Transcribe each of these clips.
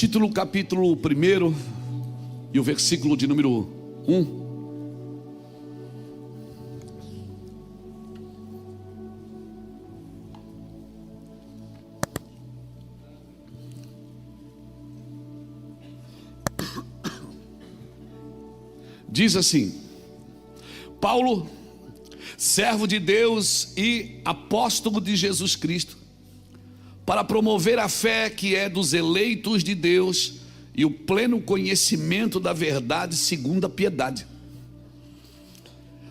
Título, capítulo 1 e o versículo de número 1. Diz assim: Paulo, servo de Deus e apóstolo de Jesus Cristo, para promover a fé que é dos eleitos de Deus e o pleno conhecimento da verdade segundo a piedade,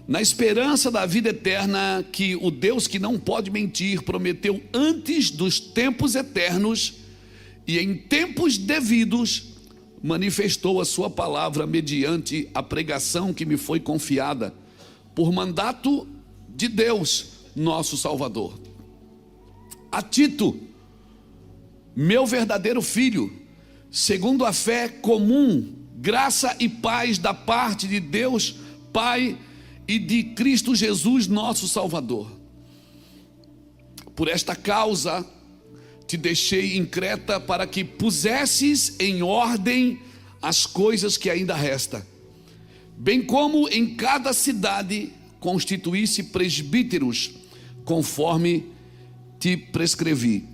na esperança da vida eterna que o Deus que não pode mentir prometeu antes dos tempos eternos e em tempos devidos manifestou a sua palavra mediante a pregação que me foi confiada por mandato de Deus, nosso Salvador. A Tito, meu verdadeiro filho, segundo a fé comum, graça e paz da parte de Deus Pai e de Cristo Jesus, nosso Salvador. Por esta causa te deixei em Creta, para que pusesses em ordem as coisas que ainda resta, bem como em cada cidade constituísse presbíteros, conforme te prescrevi.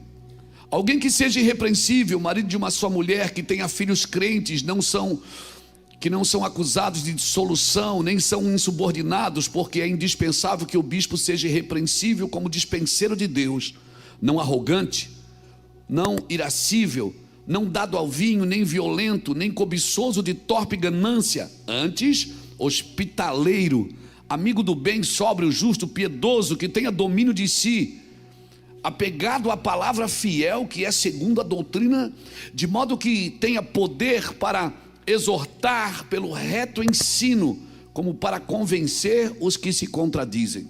Alguém que seja irrepreensível, marido de uma só mulher, que tenha filhos crentes, que não são acusados de dissolução, nem são insubordinados, porque é indispensável que o bispo seja irrepreensível como dispenseiro de Deus, não arrogante, não irascível, não dado ao vinho, nem violento, nem cobiçoso de torpe ganância, antes hospitaleiro, amigo do bem, sóbrio, justo, piedoso, que tenha domínio de si, apegado à palavra fiel, que é segundo a doutrina, de modo que tenha poder para exortar pelo reto ensino, como para convencer os que se contradizem.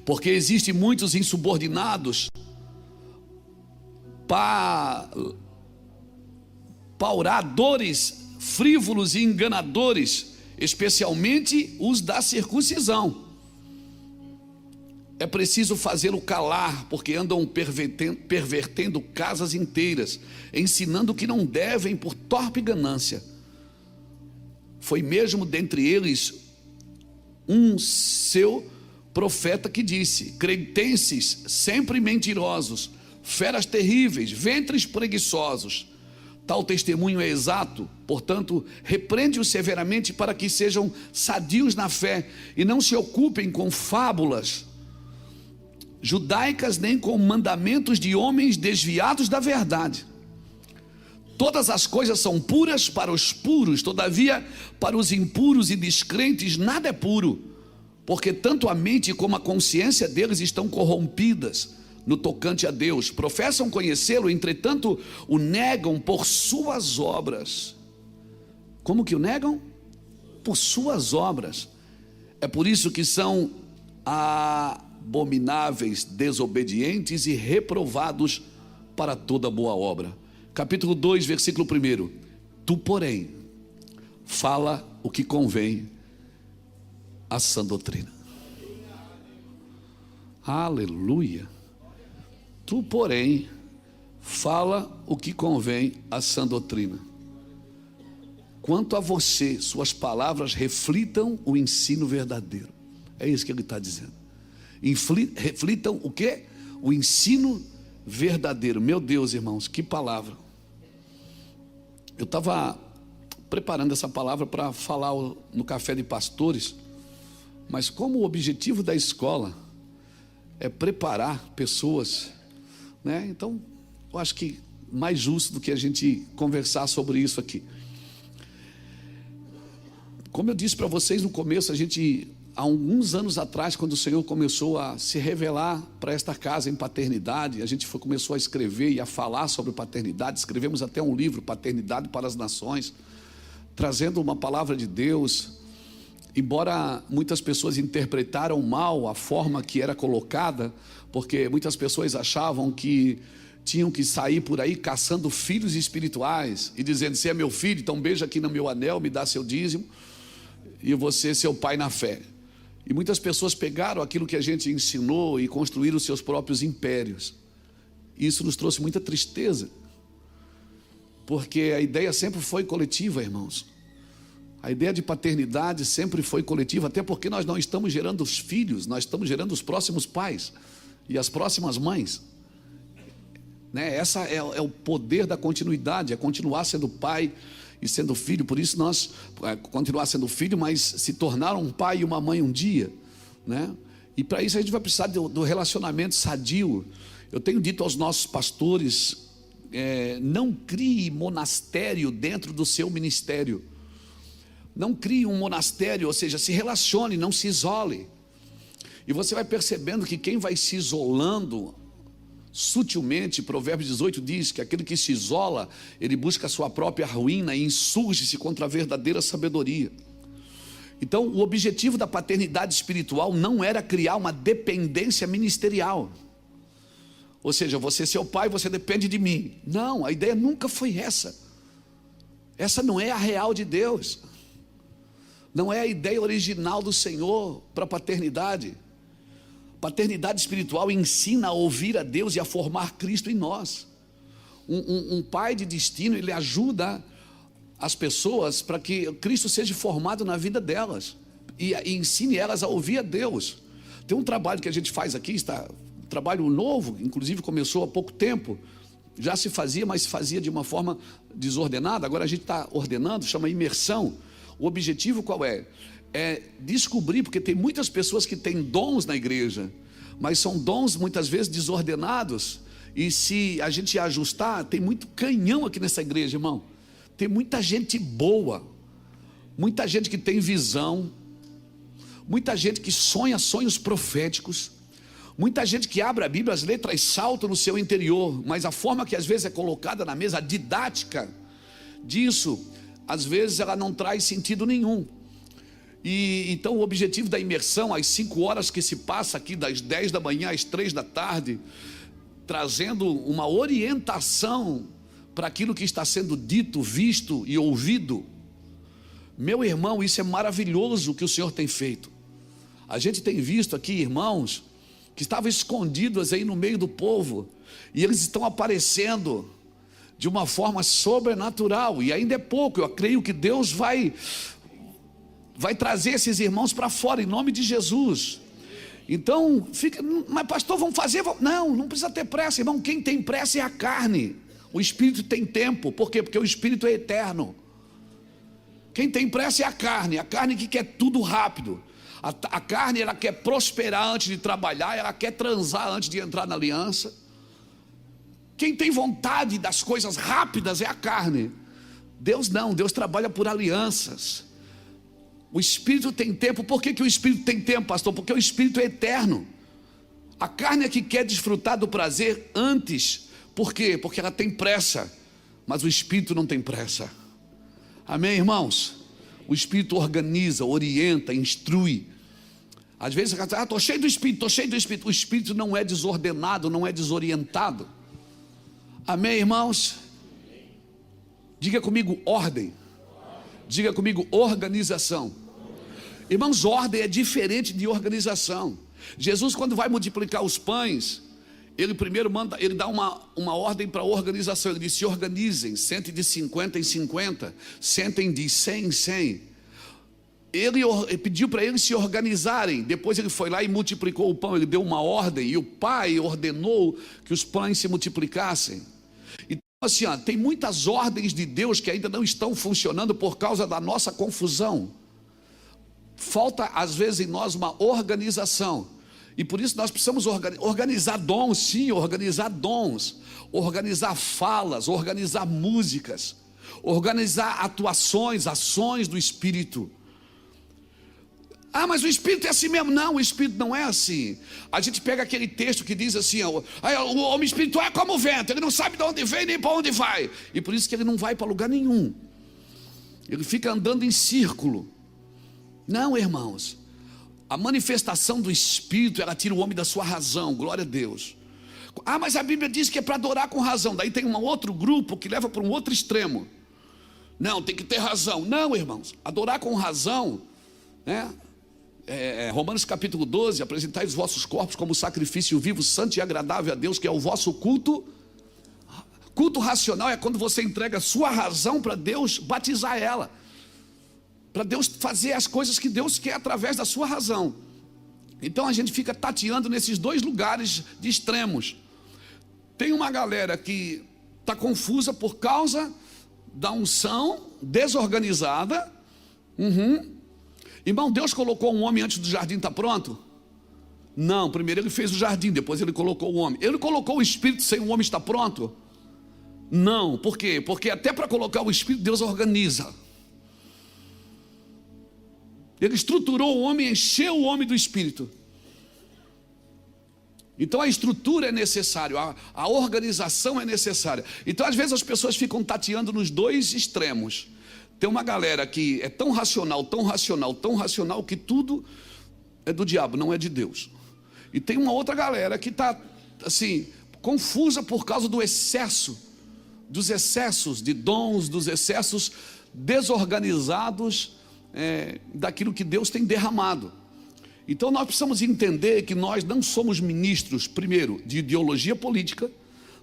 Porque existem muitos insubordinados, pauradores, frívolos e enganadores, especialmente os da circuncisão. É preciso fazê-lo calar, porque andam pervertendo casas inteiras, ensinando que não devem por torpe ganância. Foi mesmo dentre eles um seu profeta que disse: cretenses sempre mentirosos, feras terríveis, ventres preguiçosos. Tal testemunho é exato, portanto, repreende-os severamente, para que sejam sadios na fé e não se ocupem com fábulas judaicas, nem com mandamentos de homens desviados da verdade. Todas as coisas são puras para os puros, todavia para os impuros e descrentes nada é puro, porque tanto a mente como a consciência deles estão corrompidas no tocante a Deus. Professam conhecê-lo, entretanto o negam por suas obras. Como que o negam? Por suas obras. É por isso que são abomináveis, desobedientes e reprovados para toda boa obra. Capítulo 2, versículo 1. Tu, porém, fala o que convém à sã doutrina. Aleluia. Tu, porém, fala o que convém à sã doutrina. Quanto a você, suas palavras reflitam o ensino verdadeiro. É isso que ele está dizendo. Reflitam o quê? O ensino verdadeiro. Meu Deus, irmãos, que palavra. Eu estava preparando essa palavra para falar no café de pastores, mas como o objetivo da escola é preparar pessoas, né? Então, eu acho que mais justo do que a gente conversar sobre isso aqui. Como eu disse para vocês no começo, há alguns anos atrás, quando o Senhor começou a se revelar para esta casa em paternidade, a gente começou a escrever e a falar sobre paternidade. Escrevemos até um livro, Paternidade para as Nações, trazendo uma palavra de Deus. Embora muitas pessoas interpretaram mal a forma que era colocada, porque muitas pessoas achavam que tinham que sair por aí caçando filhos espirituais e dizendo: se é meu filho, então beija aqui no meu anel, me dá seu dízimo e eu vou ser seu pai na fé. E muitas pessoas pegaram aquilo que a gente ensinou e construíram seus próprios impérios. Isso nos trouxe muita tristeza. porque a ideia sempre foi coletiva, irmãos. A ideia de paternidade sempre foi coletiva, até porque nós não estamos gerando os filhos, nós estamos gerando os próximos pais e as próximas mães, né? Essa é o poder da continuidade, é continuar sendo pai e sendo filho. Por isso nós continuar sendo filho, mas se tornar um pai e uma mãe um dia, né? E para isso a gente vai precisar do relacionamento sadio. Eu tenho dito aos nossos pastores, não crie monastério dentro do seu ministério. Não crie um monastério, ou seja, se relacione, não se isole. E você vai percebendo que quem vai se isolando sutilmente, Provérbios 18 diz que aquele que se isola, ele busca a sua própria ruína e insurge-se contra a verdadeira sabedoria. Então, o objetivo da paternidade espiritual não era criar uma dependência ministerial. Ou seja, você é seu pai, você depende de mim. Não, a ideia nunca foi essa. Essa não é a real de Deus. Não é a ideia original do Senhor para a paternidade. Paternidade espiritual ensina a ouvir a Deus e a formar Cristo em nós. Um pai de destino, ele ajuda as pessoas para que Cristo seja formado na vida delas e ensine elas a ouvir a Deus. Tem um trabalho que a gente faz aqui, um trabalho novo, inclusive começou há pouco tempo, já se fazia, mas se fazia de uma forma desordenada, agora a gente está ordenando, chama imersão. O objetivo qual é? É descobrir, porque tem muitas pessoas que têm dons na igreja, mas são dons muitas vezes desordenados, e se a gente ajustar, tem muito canhão aqui nessa igreja, irmão. Tem muita gente boa, muita gente que tem visão, muita gente que sonha sonhos proféticos, muita gente que abre a Bíblia, as letras saltam no seu interior, mas a forma que às vezes é colocada na mesa, a didática disso, às vezes ela não traz sentido nenhum. E então o objetivo da imersão, as 5 horas que se passa aqui, das 10 da manhã às 3 da tarde, trazendo uma orientação para aquilo que está sendo dito, visto e ouvido. Meu irmão, isso é maravilhoso o que o Senhor tem feito. A gente tem visto aqui irmãos que estavam escondidos aí no meio do povo, e eles estão aparecendo de uma forma sobrenatural, e ainda é pouco. Eu creio que Deus vai trazer esses irmãos para fora, em nome de Jesus. Então, mas pastor, vamos fazer? Não precisa ter pressa, irmão. Quem tem pressa é a carne. O Espírito tem tempo. Por quê? Porque o Espírito é eterno. Quem tem pressa é a carne que quer tudo rápido. A carne, ela quer prosperar antes de trabalhar, ela quer transar antes de entrar na aliança. Quem tem vontade das coisas rápidas é a carne. Deus não, Deus trabalha por alianças. O Espírito tem tempo. Por que o Espírito tem tempo, pastor? Porque o Espírito é eterno. A carne é que quer desfrutar do prazer antes. Por quê? Porque ela tem pressa, mas o Espírito não tem pressa. Amém, irmãos? O Espírito organiza, orienta, instrui. Às vezes você fala, estou cheio do Espírito, O Espírito não é desordenado, não é desorientado. Amém, irmãos? Diga comigo ordem. Diga comigo organização. Irmãos, ordem é diferente de organização. Jesus, quando vai multiplicar os pães, ele primeiro ele dá uma ordem para a organização. Ele diz: se organizem, sentem de 50 em 50, sentem de 100 em 100. Ele pediu para eles se organizarem. Depois ele foi lá e multiplicou o pão. Ele deu uma ordem, e o Pai ordenou que os pães se multiplicassem. Então assim, tem muitas ordens de Deus que ainda não estão funcionando por causa da nossa confusão. Falta às vezes em nós uma organização. E por isso nós precisamos organizar dons, sim, organizar dons, organizar falas, organizar músicas, organizar atuações, ações do Espírito. Mas o Espírito é assim mesmo. Não, o Espírito não é assim. A gente pega aquele texto que diz assim: o homem espiritual é como o vento, ele não sabe de onde vem nem para onde vai, e por isso que ele não vai para lugar nenhum, ele fica andando em círculo. Não, irmãos, a manifestação do Espírito, ela tira o homem da sua razão. Glória a Deus. Mas a Bíblia diz que é para adorar com razão. Daí tem um outro grupo que leva para um outro extremo. Não, tem que ter razão. Não, irmãos, adorar com razão, né? Romanos capítulo 12, apresentai os vossos corpos como sacrifício vivo, santo e agradável a Deus, que é o vosso culto. Culto racional é quando você entrega a sua razão para Deus batizar ela, para Deus fazer as coisas que Deus quer através da sua razão. Então a gente fica tateando nesses dois lugares de extremos. Tem uma galera que está confusa por causa da unção desorganizada. Irmão, Deus colocou um homem antes do jardim estar pronto? Não, primeiro ele fez o jardim, depois ele colocou o homem. Ele colocou o espírito sem o homem estar pronto? Não, por quê? Porque até para colocar o espírito, Deus organiza. Ele estruturou o homem, encheu o homem do espírito. Então a estrutura é necessária, a organização é necessária. Então às vezes as pessoas ficam tateando nos dois extremos. Tem uma galera que é tão racional, tão racional, tão racional, que tudo é do diabo, não é de Deus. E tem uma outra galera que está assim, confusa por causa do excesso, dos excessos de dons, dos excessos desorganizados, daquilo que Deus tem derramado. Então nós precisamos entender que nós não somos ministros, primeiro, de ideologia política,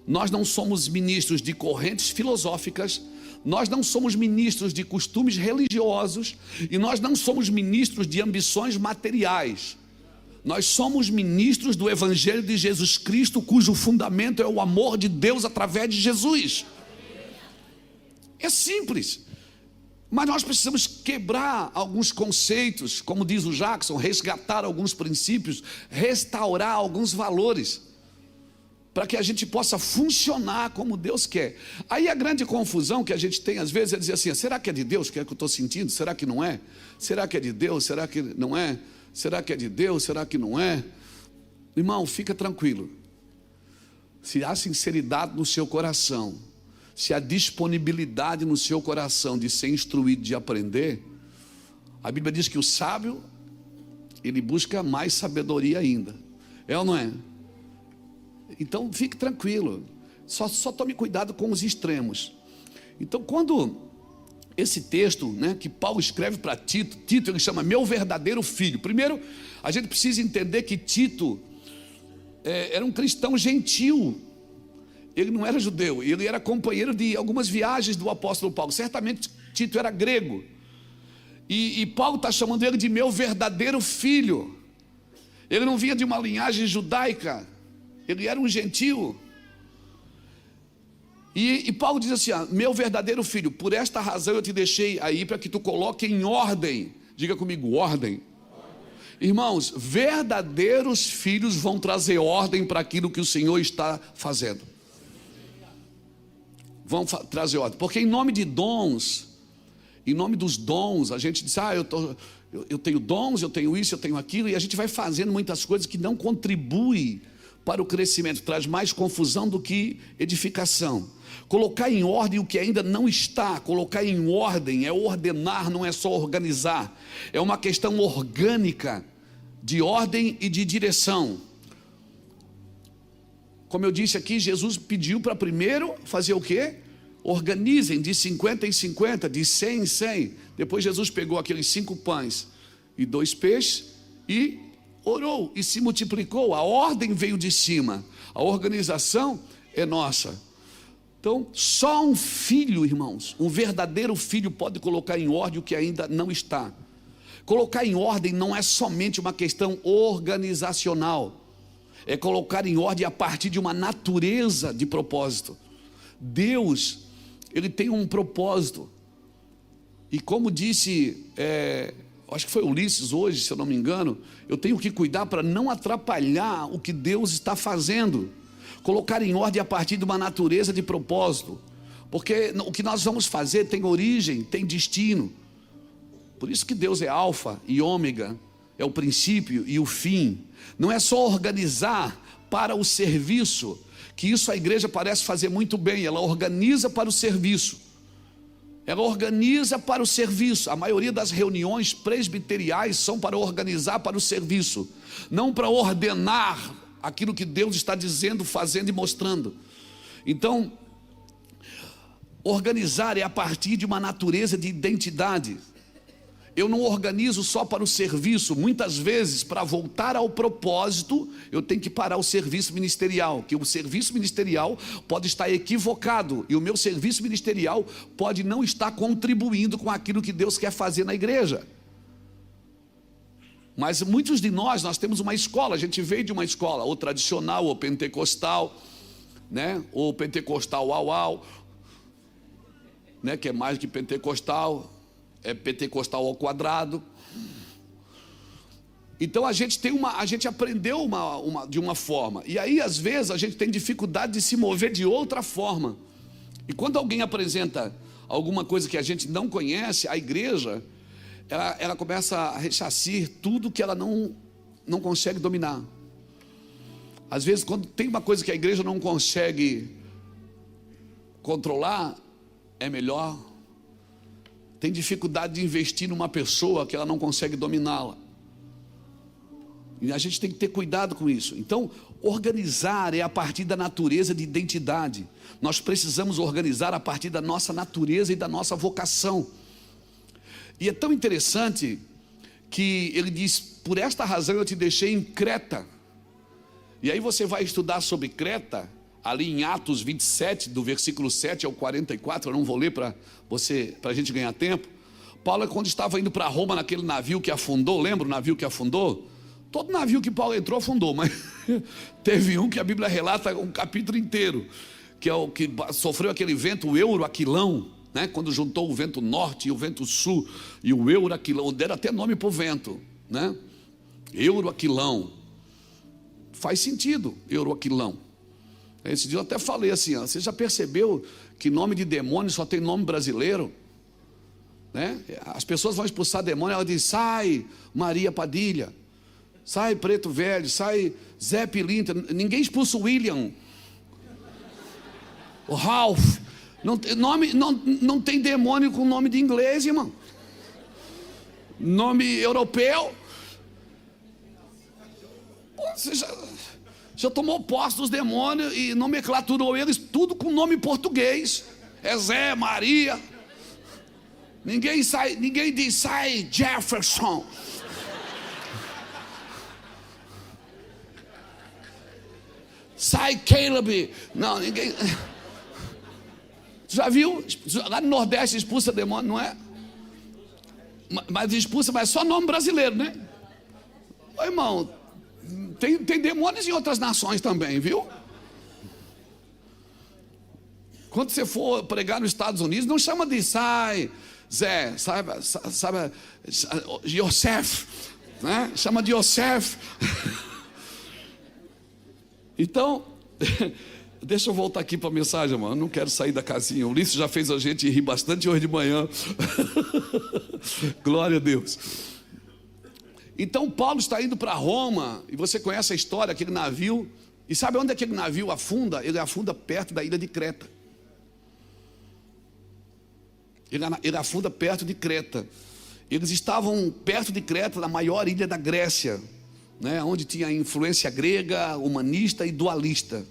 nós não somos ministros de correntes filosóficas, nós não somos ministros de costumes religiosos e nós não somos ministros de ambições materiais. Nós somos ministros do Evangelho de Jesus Cristo, cujo fundamento é o amor de Deus através de Jesus. É simples. Mas nós precisamos quebrar alguns conceitos, como diz o Jackson, resgatar alguns princípios, restaurar alguns valores, para que a gente possa funcionar como Deus quer. Aí a grande confusão que a gente tem às vezes é dizer assim: será que é de Deus que é que eu estou sentindo? Será que não é? Será que é de Deus? Será que não é? Será que é de Deus? Será que não é? Irmão, fica tranquilo. Se há sinceridade no seu coração, se há disponibilidade no seu coração de ser instruído, de aprender, a Bíblia diz que o sábio, ele busca mais sabedoria ainda. É ou não é? Então fique tranquilo, só tome cuidado com os extremos. Então quando esse texto, que Paulo escreve para Tito, ele chama meu verdadeiro filho. Primeiro, a gente precisa entender que Tito era um cristão gentil. Ele não era judeu, ele era companheiro de algumas viagens do apóstolo Paulo. Certamente Tito era grego. E Paulo está chamando ele de meu verdadeiro filho. Ele não vinha de uma linhagem judaica, ele era um gentil. E Paulo diz assim: meu verdadeiro filho, por esta razão eu te deixei aí para que tu coloque em ordem. Diga comigo, ordem. Irmãos, verdadeiros filhos vão trazer ordem para aquilo que o Senhor está fazendo. Vão trazer ordem, porque em nome de dons, em nome dos dons, a gente diz: eu tenho dons, eu tenho isso, eu tenho aquilo, e a gente vai fazendo muitas coisas que não contribuem para o crescimento, traz mais confusão do que edificação. Colocar em ordem o que ainda não está, colocar em ordem é ordenar, não é só organizar, é uma questão orgânica de ordem e de direção. Como eu disse aqui, Jesus pediu para primeiro fazer o quê? Organizem de 50 em 50, de 100 em 100. Depois Jesus pegou aqueles 5 pães e 2 peixes e orou e se multiplicou. A ordem veio de cima, a organização é nossa. Então só um filho, irmãos, um verdadeiro filho pode colocar em ordem o que ainda não está. Colocar em ordem não é somente uma questão organizacional, é colocar em ordem a partir de uma natureza de propósito. Deus, ele tem um propósito, e como disse, acho que foi Ulisses hoje, se eu não me engano, eu tenho que cuidar para não atrapalhar o que Deus está fazendo. Colocar em ordem a partir de uma natureza de propósito, porque o que nós vamos fazer tem origem, tem destino. Por isso que Deus é alfa e ômega, é o princípio e o fim. Não é só organizar para o serviço, que isso a igreja parece fazer muito bem. Ela organiza para o serviço, ela organiza para o serviço. A maioria das reuniões presbiteriais são para organizar para o serviço, não para ordenar aquilo que Deus está dizendo, fazendo e mostrando. Então, organizar é a partir de uma natureza de identidade. Eu não organizo só para o serviço. Muitas vezes, para voltar ao propósito, eu tenho que parar o serviço ministerial, que o serviço ministerial pode estar equivocado, e o meu serviço ministerial pode não estar contribuindo com aquilo que Deus quer fazer na igreja. Mas muitos de nós temos uma escola, a gente veio de uma escola, ou tradicional, ou pentecostal, né? Ou pentecostal au, né? Que é mais que pentecostal, é pentecostal ao quadrado. Então a gente aprendeu de uma forma, e aí às vezes a gente tem dificuldade de se mover de outra forma. E quando alguém apresenta alguma coisa que a gente não conhece, a igreja, ela começa a ressarcir tudo que ela não consegue dominar. Às vezes, quando tem uma coisa que a igreja não consegue controlar, é melhor. Tem dificuldade de investir numa pessoa que ela não consegue dominá-la. E a gente tem que ter cuidado com isso. Então, organizar é a partir da natureza de identidade. Nós precisamos organizar a partir da nossa natureza e da nossa vocação. E é tão interessante que ele diz: por esta razão eu te deixei em Creta. E aí você vai estudar sobre Creta, ali em Atos 27, do versículo 7 ao 44, eu não vou ler para a gente ganhar tempo. Paulo, quando estava indo para Roma naquele navio que afundou, lembra o navio que afundou? Todo navio que Paulo entrou afundou, mas teve um que a Bíblia relata um capítulo inteiro, que é o que sofreu aquele vento, o Euro-Aquilão, né? Quando juntou o vento norte e o vento sul, e o Euro-Aquilão, deram até nome para o vento, né? Euro-Aquilão, faz sentido, Euro-Aquilão. Esse dia eu até falei assim, ó, você já percebeu que nome de demônio só tem nome brasileiro? Né? As pessoas vão expulsar demônio, ela diz: sai Maria Padilha, sai Preto Velho, sai Zé Pilintra. Ninguém expulsa o William, o Ralph. Não tem demônio com nome de inglês, irmão. Nome europeu. Você já tomou posse dos demônios e nomenclaturou eles tudo com nome português. É Zé, Maria. Ninguém diz sai Jefferson. Sai Caleb. Não, ninguém. Já viu? Lá no Nordeste expulsa demônio, não é? Mas expulsa, mas é só nome brasileiro, né? Ô, irmão, tem demônios em outras nações também, viu? Quando você for pregar nos Estados Unidos, não chama de sai Zé, sabe Yosef, né? Chama de Yosef. Então, deixa eu voltar aqui para a mensagem, mano. Eu não quero sair da casinha. O Ulisses já fez a gente rir bastante hoje de manhã. Glória a Deus. Então Paulo está indo para Roma, e você conhece a história, aquele navio. E sabe onde aquele navio afunda? Ele afunda perto da ilha de Creta. Ele afunda perto de Creta. Eles estavam perto de Creta, na maior ilha da Grécia, né, onde tinha influência grega, humanista e dualista.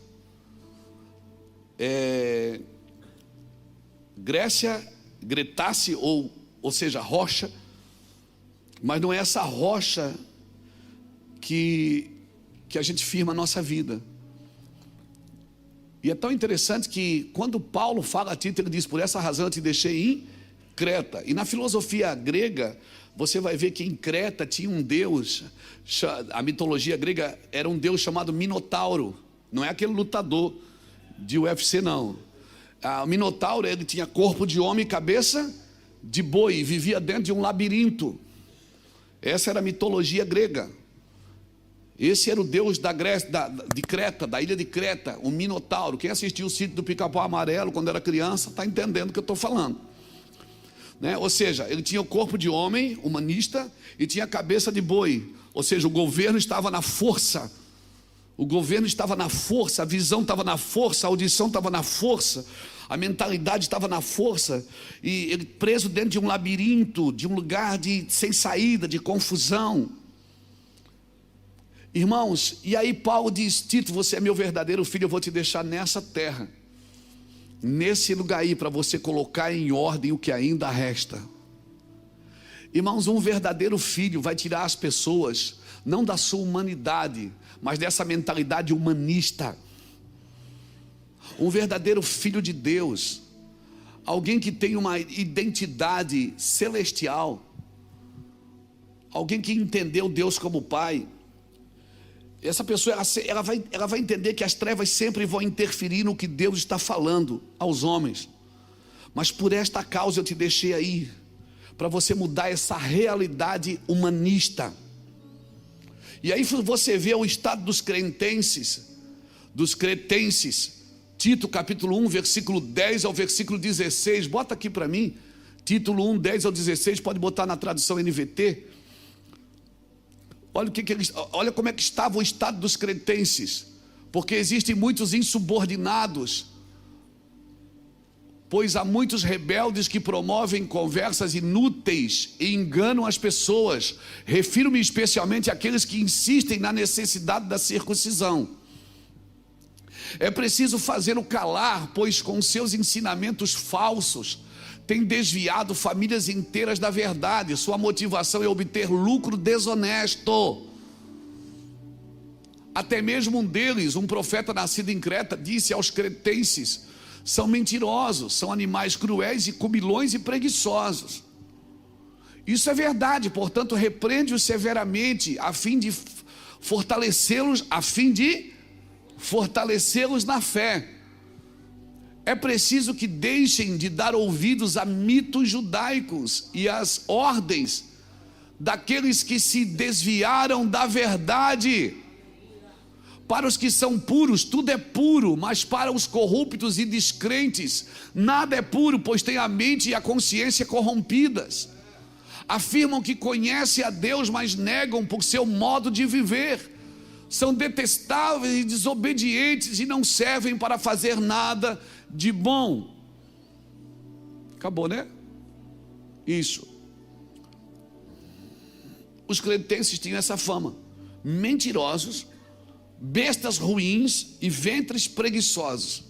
Grécia, Gretáce, ou seja, rocha, mas não é essa rocha que a gente firma a nossa vida. E é tão interessante que quando Paulo fala a Tito, ele diz: por essa razão eu te deixei em Creta. E na filosofia grega, você vai ver que em Creta tinha um deus, a mitologia grega era um deus chamado Minotauro. Não é aquele lutador de UFC, não. O Minotauro, ele tinha corpo de homem e cabeça de boi, vivia dentro de um labirinto. Essa era a mitologia grega. Esse era o deus da Grécia, de Creta, da ilha de Creta, o Minotauro. Quem assistiu o Sítio do Pica-Pau Amarelo quando era criança está entendendo o que eu estou falando, né? Ou seja, ele tinha o corpo de homem, humanista, e tinha a cabeça de boi. Ou seja, o governo estava na força. O governo estava na força, a visão estava na força, a audição estava na força, a mentalidade estava na força. E ele preso dentro de um labirinto, de um lugar sem saída, de confusão. Irmãos, e aí Paulo diz: Tito, você é meu verdadeiro filho, eu vou te deixar nessa terra, nesse lugar aí, para você colocar em ordem o que ainda resta. Irmãos, um verdadeiro filho vai tirar as pessoas, não da sua humanidade, mas dessa mentalidade humanista. Um verdadeiro filho de Deus, alguém que tem uma identidade celestial, alguém que entendeu Deus como Pai. Essa pessoa ela vai entender que as trevas sempre vão interferir no que Deus está falando aos homens. Mas por esta causa eu te deixei aí, para você mudar essa realidade humanista. E aí você vê o estado dos cretenses, Tito capítulo 1, versículo 10 ao versículo 16, bota aqui para mim, Tito 1, 10 ao 16, pode botar na tradução NVT. Olha como é que estava o estado dos cretenses, porque existem muitos insubordinados, pois há muitos rebeldes que promovem conversas inúteis e enganam as pessoas. Refiro-me especialmente àqueles que insistem na necessidade da circuncisão. É preciso fazê-lo calar, pois com seus ensinamentos falsos tem desviado famílias inteiras da verdade. Sua motivação é obter lucro desonesto. Até mesmo um deles, um profeta nascido em Creta, disse aos cretenses: são mentirosos, são animais cruéis e comilões e preguiçosos. Isso é verdade, portanto repreende-os severamente, a fim de fortalecê-los na fé. É preciso que deixem de dar ouvidos a mitos judaicos e às ordens daqueles que se desviaram da verdade. Para os que são puros, tudo é puro, mas para os corruptos e descrentes, nada é puro, pois tem a mente e a consciência corrompidas. Afirmam que conhecem a Deus, mas negam por seu modo de viver. São detestáveis e desobedientes e não servem para fazer nada de bom. Acabou, né? Isso. Os cretenses tinham essa fama: mentirosos, bestas ruins e ventres preguiçosos.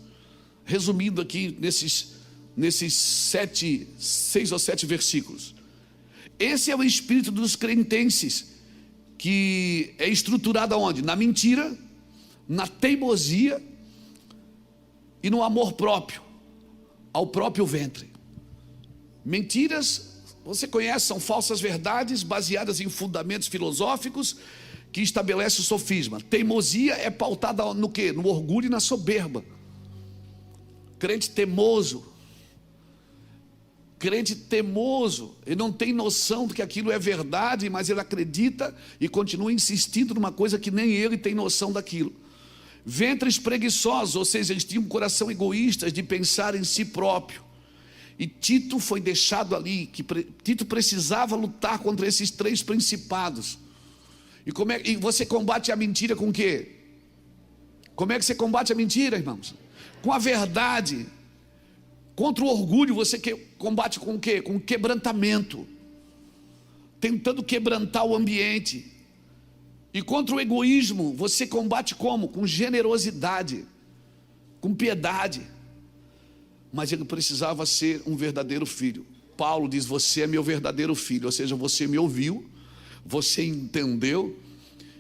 Resumindo aqui nesses 6 ou 7 versículos. Esse é o espírito dos cretenses, que é estruturado aonde? Na mentira, na teimosia e no amor próprio, ao próprio ventre. Mentiras, você conhece, são falsas verdades baseadas em fundamentos filosóficos que estabelecem o sofisma. Teimosia é pautada no quê? No orgulho e na soberba. Crente teimoso, ele não tem noção de que aquilo é verdade, mas ele acredita e continua insistindo numa coisa que nem ele tem noção daquilo. Ventres preguiçosos, ou seja, eles tinham um coração egoísta de pensar em si próprio. E Tito foi deixado ali, que Tito precisava lutar contra esses 3 principados. E você combate a mentira com o quê? Como é que você combate a mentira, irmãos? Com a verdade. Contra o orgulho você combate com o quê? Com o quebrantamento, tentando quebrantar o ambiente. E contra o egoísmo você combate como? Com generosidade, com piedade. Mas ele precisava ser um verdadeiro filho. Paulo diz: você é meu verdadeiro filho, ou seja, você me ouviu, você entendeu,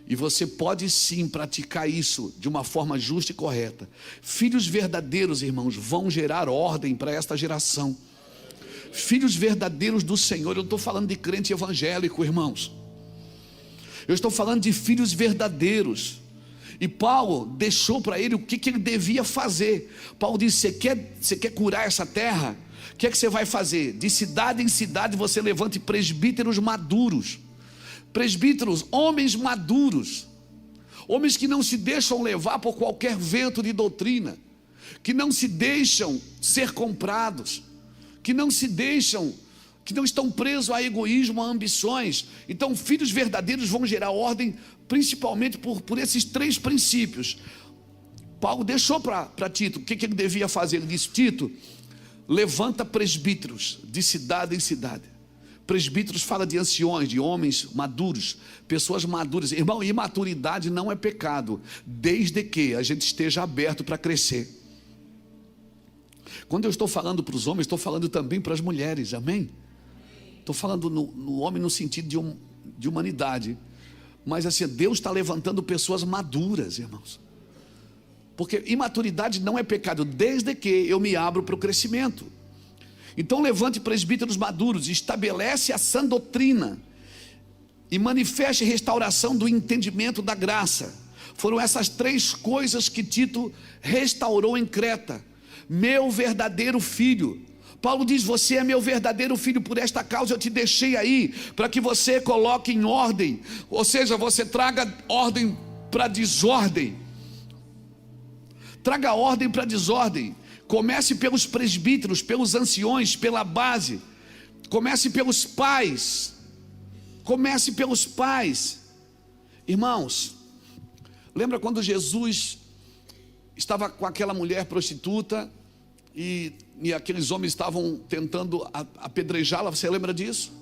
e você pode sim praticar isso de uma forma justa e correta. Filhos verdadeiros, irmãos, vão gerar ordem para esta geração. Filhos verdadeiros do Senhor. Eu não estou falando de crente evangélico, irmãos. Eu estou falando de filhos verdadeiros. E Paulo deixou para ele o que ele devia fazer. Paulo disse: você quer curar essa terra? O que é que você vai fazer? De cidade em cidade você levante presbíteros maduros. Presbíteros, homens maduros, homens que não se deixam levar por qualquer vento de doutrina, que não se deixam ser comprados, que não estão presos a egoísmo, a ambições. Então, filhos verdadeiros vão gerar ordem, principalmente por esses 3 princípios. Paulo deixou para Tito o que ele devia fazer. Ele disse: Tito, levanta presbíteros de cidade em cidade. Presbíteros fala de anciões, de homens maduros, pessoas maduras. Irmão, imaturidade não é pecado, desde que a gente esteja aberto para crescer. Quando eu estou falando para os homens, estou falando também para as mulheres, amém? Estou falando no homem no sentido de humanidade. Mas assim, Deus está levantando pessoas maduras, irmãos. Porque imaturidade não é pecado, desde que eu me abro para o crescimento. Então levante presbíteros maduros, estabelece a sã doutrina e manifeste restauração do entendimento da graça. Foram essas 3 coisas que Tito restaurou em Creta. Meu verdadeiro filho. Paulo diz: você é meu verdadeiro filho, por esta causa eu te deixei aí, para que você coloque em ordem, ou seja, você traga ordem para desordem. Traga ordem para desordem. Comece pelos presbíteros, pelos anciões, pela base. Comece pelos pais. Comece pelos pais. Irmãos, lembra quando Jesus estava com aquela mulher prostituta e aqueles homens estavam tentando apedrejá-la? Você lembra disso?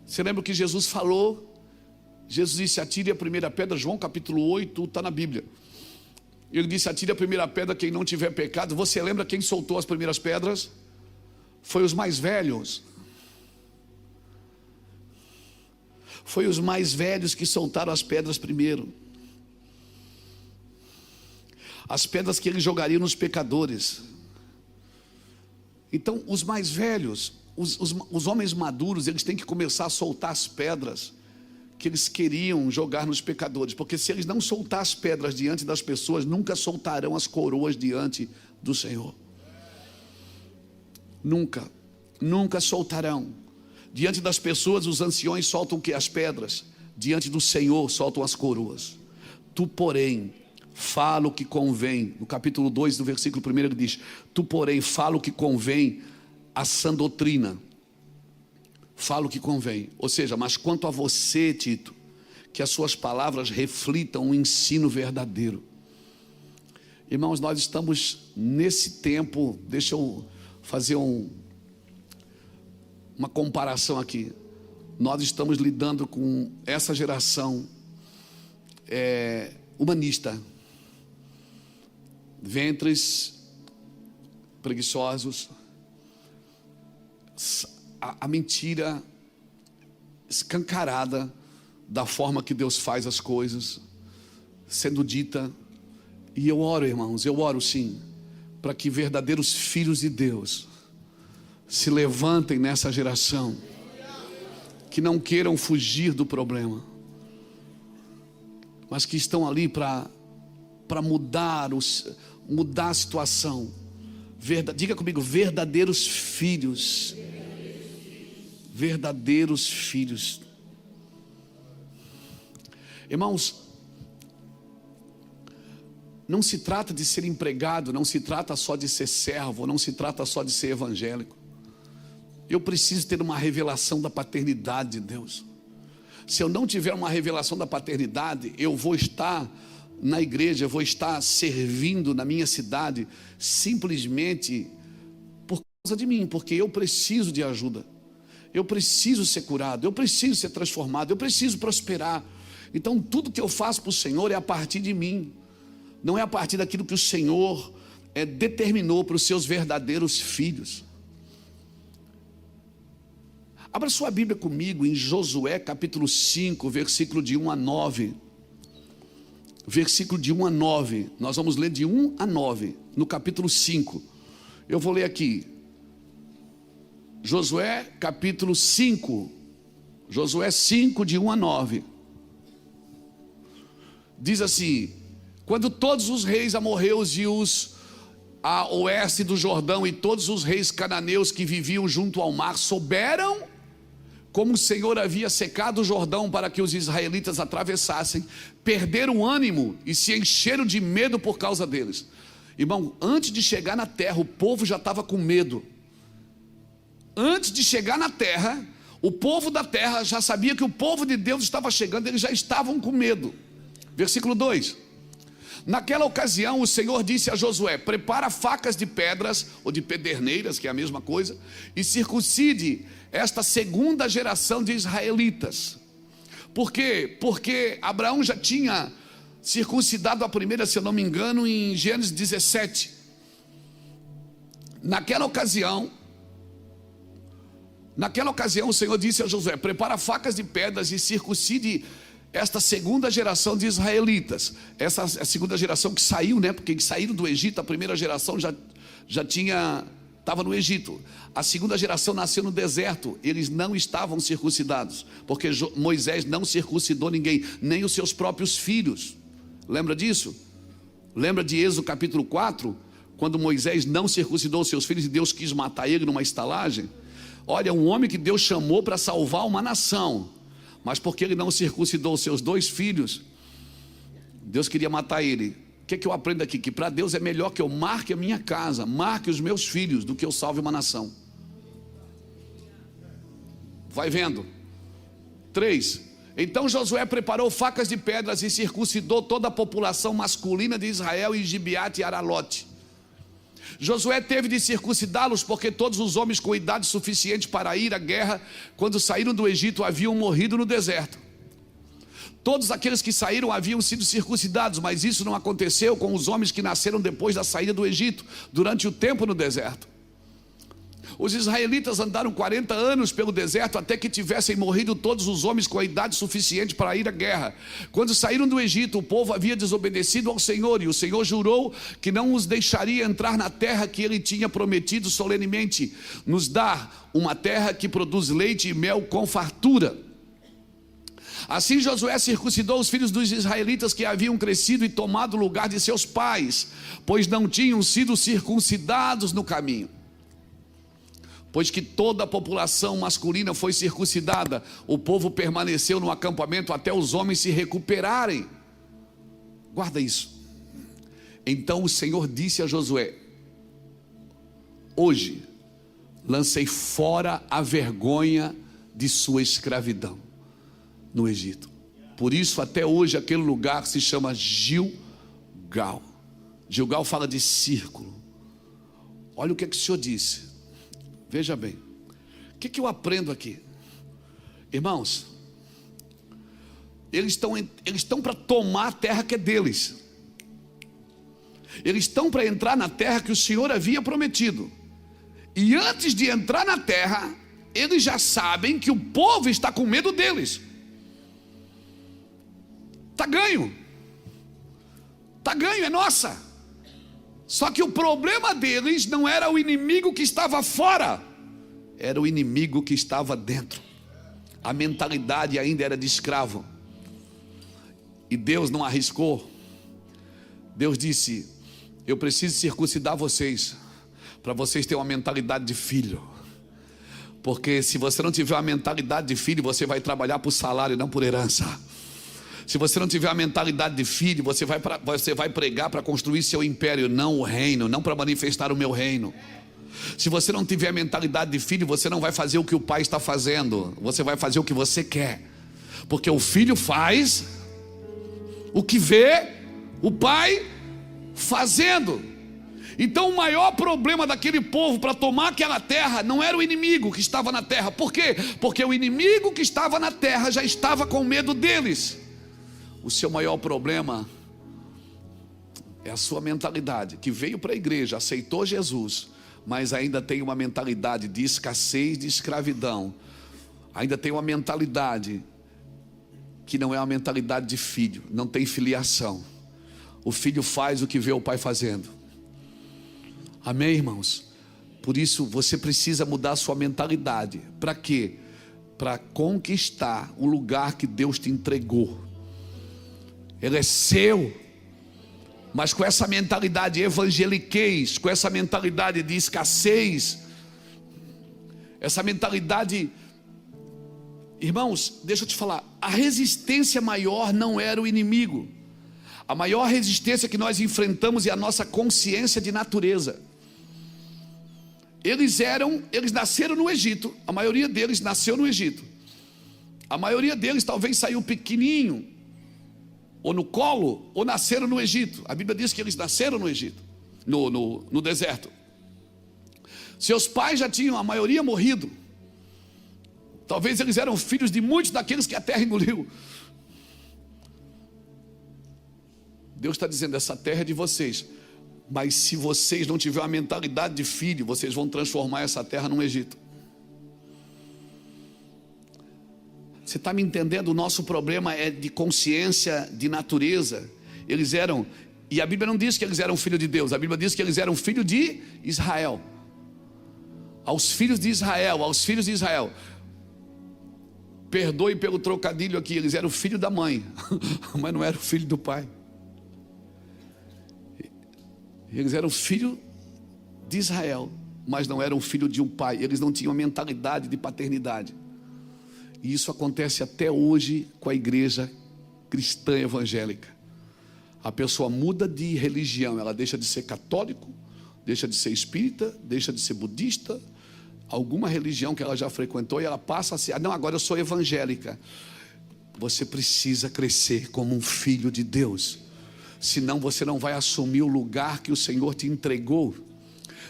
Você lembra o que Jesus falou? Jesus disse: atire a primeira pedra. João capítulo 8, está na Bíblia. Ele disse: atire a primeira pedra quem não tiver pecado. Você lembra quem soltou as primeiras pedras? Foi os mais velhos. Foi os mais velhos que soltaram as pedras primeiro. As pedras que ele jogaria nos pecadores. Então os mais velhos, os homens maduros, eles têm que começar a soltar as pedras que eles queriam jogar nos pecadores, porque se eles não soltar as pedras diante das pessoas, nunca soltarão as coroas diante do Senhor. Nunca soltarão. Diante das pessoas, os anciões soltam o que? As pedras. Diante do Senhor, soltam as coroas. Tu, porém, fala o que convém. No capítulo 2, do versículo 1, ele diz: tu, porém, fala o que convém à sã doutrina. Fala o que convém. Ou seja, mas quanto a você, Tito, que as suas palavras reflitam um ensino verdadeiro. Irmãos, nós estamos nesse tempo. Deixa eu fazer uma comparação aqui. Nós estamos lidando com essa geração humanista. Ventres preguiçosos. A mentira escancarada da forma que Deus faz as coisas sendo dita. E eu oro, irmãos, eu oro sim, para que verdadeiros filhos de Deus se levantem nessa geração, que não queiram fugir do problema, mas que estão ali para mudar a situação. Diga comigo: verdadeiros filhos. Verdadeiros filhos. Irmãos, não se trata de ser empregado, não se trata só de ser servo, não se trata só de ser evangélico. Eu preciso ter uma revelação da paternidade de Deus. Se eu não tiver uma revelação da paternidade, eu vou estar na igreja, eu vou estar servindo na minha cidade simplesmente por causa de mim, porque eu preciso de ajuda. Eu preciso ser curado, eu preciso ser transformado, eu preciso prosperar. Então tudo que eu faço para o Senhor é a partir de mim, não é a partir daquilo que o Senhor determinou para os seus verdadeiros filhos. Abra sua Bíblia comigo em Josué capítulo 5, versículo de 1 a 9. Versículo de 1 a 9, nós vamos ler de 1 a 9, no capítulo 5. Eu vou ler aqui. Josué capítulo 5, Josué 5 de 1 a 9, diz assim: quando todos os reis amorreus e os a oeste do Jordão e todos os reis cananeus que viviam junto ao mar souberam como o Senhor havia secado o Jordão para que os israelitas atravessassem, perderam o ânimo e se encheram de medo por causa deles. Irmão, antes de chegar na terra, o povo já estava com medo. Antes de chegar na terra, o povo da terra já sabia que o povo de Deus estava chegando, eles já estavam com medo. Versículo 2: naquela ocasião o Senhor disse a Josué: prepara facas de pedras, ou de pederneiras, que é a mesma coisa, e circuncide esta segunda geração de israelitas. Por quê? Porque Abraão já tinha circuncidado a primeira, se eu não me engano, em Gênesis 17. Naquela ocasião, Naquela ocasião o Senhor disse a Josué: prepara facas de pedras e circuncide esta segunda geração de israelitas. Essa é a segunda geração que saiu, né? Porque saíram do Egito. A primeira geração estava no Egito. A segunda geração nasceu no deserto. Eles não estavam circuncidados, porque Moisés não circuncidou ninguém, nem os seus próprios filhos. Lembra disso? Lembra de Êxodo capítulo 4? Quando Moisés não circuncidou seus filhos e Deus quis matar ele numa estalagem? Olha, um homem que Deus chamou para salvar uma nação, mas porque ele não circuncidou seus 2 filhos, Deus queria matar ele. O que eu aprendo aqui? Que para Deus é melhor que eu marque a minha casa, marque os meus filhos, do que eu salve uma nação. Vai vendo. 3. Então Josué preparou facas de pedras e circuncidou toda a população masculina de Israel em Gibeate e Aralote. Josué teve de circuncidá-los, porque todos os homens com idade suficiente para ir à guerra, quando saíram do Egito, haviam morrido no deserto. Todos aqueles que saíram haviam sido circuncidados, mas isso não aconteceu com os homens que nasceram depois da saída do Egito, durante o tempo no deserto. Os israelitas andaram 40 anos pelo deserto, até que tivessem morrido todos os homens com a idade suficiente para ir à guerra. Quando saíram do Egito, o povo havia desobedecido ao Senhor, e o Senhor jurou que não os deixaria entrar na terra que ele tinha prometido solenemente, nos dar uma terra que produz leite e mel com fartura. Assim Josué circuncidou os filhos dos israelitas que haviam crescido e tomado o lugar de seus pais, pois não tinham sido circuncidados no caminho. Pois que toda a população masculina foi circuncidada, o povo permaneceu no acampamento até os homens se recuperarem. Guarda isso. Então o Senhor disse a Josué: hoje lancei fora a vergonha de sua escravidão no Egito. Por isso até hoje aquele lugar se chama Gilgal. Gilgal fala de círculo. Olha o que o Senhor disse. Veja bem, o que eu aprendo aqui? Irmãos, eles estão para tomar a terra que é deles. Eles estão para entrar na terra que o Senhor havia prometido. E antes de entrar na terra, eles já sabem que o povo está com medo deles. Está ganho, é nossa. Só que o problema deles não era o inimigo que estava fora, era o inimigo que estava dentro. A mentalidade ainda era de escravo. E Deus não arriscou. Deus disse: eu preciso circuncidar vocês, para vocês terem uma mentalidade de filho. Porque se você não tiver uma mentalidade de filho, você vai trabalhar por salário e não por herança. Se você não tiver a mentalidade de filho, você vai pregar para construir seu império, não o reino, não para manifestar o meu reino. Se você não tiver a mentalidade de filho, você não vai fazer o que o pai está fazendo, você vai fazer o que você quer. Porque o filho faz o que vê o pai fazendo. Então o maior problema daquele povo para tomar aquela terra não era o inimigo que estava na terra. Por quê? Porque o inimigo que estava na terra já estava com medo deles. O seu maior problema é a sua mentalidade, que veio para a igreja, aceitou Jesus, mas ainda tem uma mentalidade de escassez, de escravidão. Ainda tem uma mentalidade que não é uma mentalidade de filho, não tem filiação. O filho faz o que vê o pai fazendo. Amém, irmãos? Por isso você precisa mudar a sua mentalidade. Para quê? Para conquistar o lugar que Deus te entregou. Ele é seu, mas com essa mentalidade evangeliquez, com essa mentalidade de escassez, essa mentalidade, irmãos, deixa eu te falar, a resistência maior não era o inimigo. A maior resistência que nós enfrentamos é a nossa consciência de natureza. Eles nasceram no Egito, a maioria deles nasceu no Egito. A maioria deles talvez saiu pequenininho, ou no colo, ou nasceram no Egito. A Bíblia diz que eles nasceram no Egito, no deserto. Seus pais já tinham, a maioria, morrido. Talvez eles eram filhos de muitos daqueles que a terra engoliu. Deus está dizendo: essa terra é de vocês, mas se vocês não tiverem uma mentalidade de filho, vocês vão transformar essa terra num Egito. Você está me entendendo? O nosso problema é de consciência, de natureza. Eles eram, e a Bíblia não diz que eles eram filhos de Deus, a Bíblia diz que eles eram filhos de Israel. Aos filhos de Israel, perdoe pelo trocadilho aqui, eles eram filho da mãe, mas não eram filho do pai. Eles eram filho de Israel, mas não eram filho de um pai. Eles não tinham a mentalidade de paternidade. E isso acontece até hoje com a igreja cristã evangélica. A pessoa muda de religião, ela deixa de ser católico, deixa de ser espírita, deixa de ser budista, alguma religião que ela já frequentou, e ela passa a ser, não, agora eu sou evangélica. Você precisa crescer como um filho de Deus, senão você não vai assumir o lugar que o Senhor te entregou.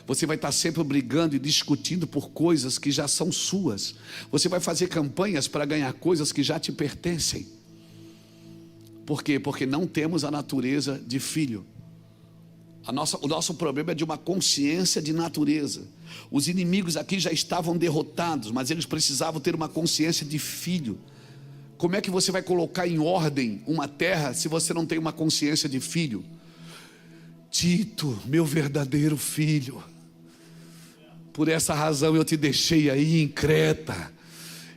Você vai estar sempre brigando e discutindo por coisas que já são suas. Você vai fazer campanhas para ganhar coisas que já te pertencem. Por quê? Porque não temos a natureza de filho. O nosso problema é de uma consciência de natureza. Os inimigos aqui já estavam derrotados, mas eles precisavam ter uma consciência de filho. Como é que você vai colocar em ordem uma terra se você não tem uma consciência de filho? Tito, meu verdadeiro filho, por essa razão eu te deixei aí em Creta.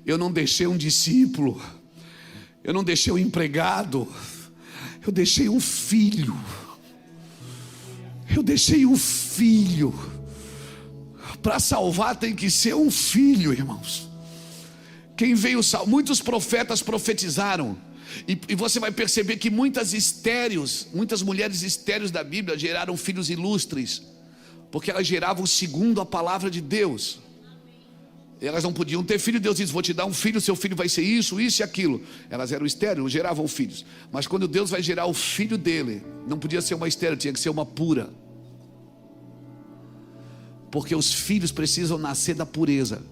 Eu não deixei um discípulo, eu não deixei um empregado, eu deixei um filho. Eu deixei um filho. Para salvar tem que ser um filho, irmãos. Quem veio salvar? Muitos profetas profetizaram. E você vai perceber que muitas mulheres estéreis da Bíblia geraram filhos ilustres, porque elas geravam segundo a palavra de Deus. Elas não podiam ter filho. Deus disse: vou te dar um filho, seu filho vai ser isso, isso e aquilo. Elas eram estéreis, geravam filhos. Mas quando Deus vai gerar o filho dele, não podia ser uma estéril, tinha que ser uma pura. Porque os filhos precisam nascer da pureza.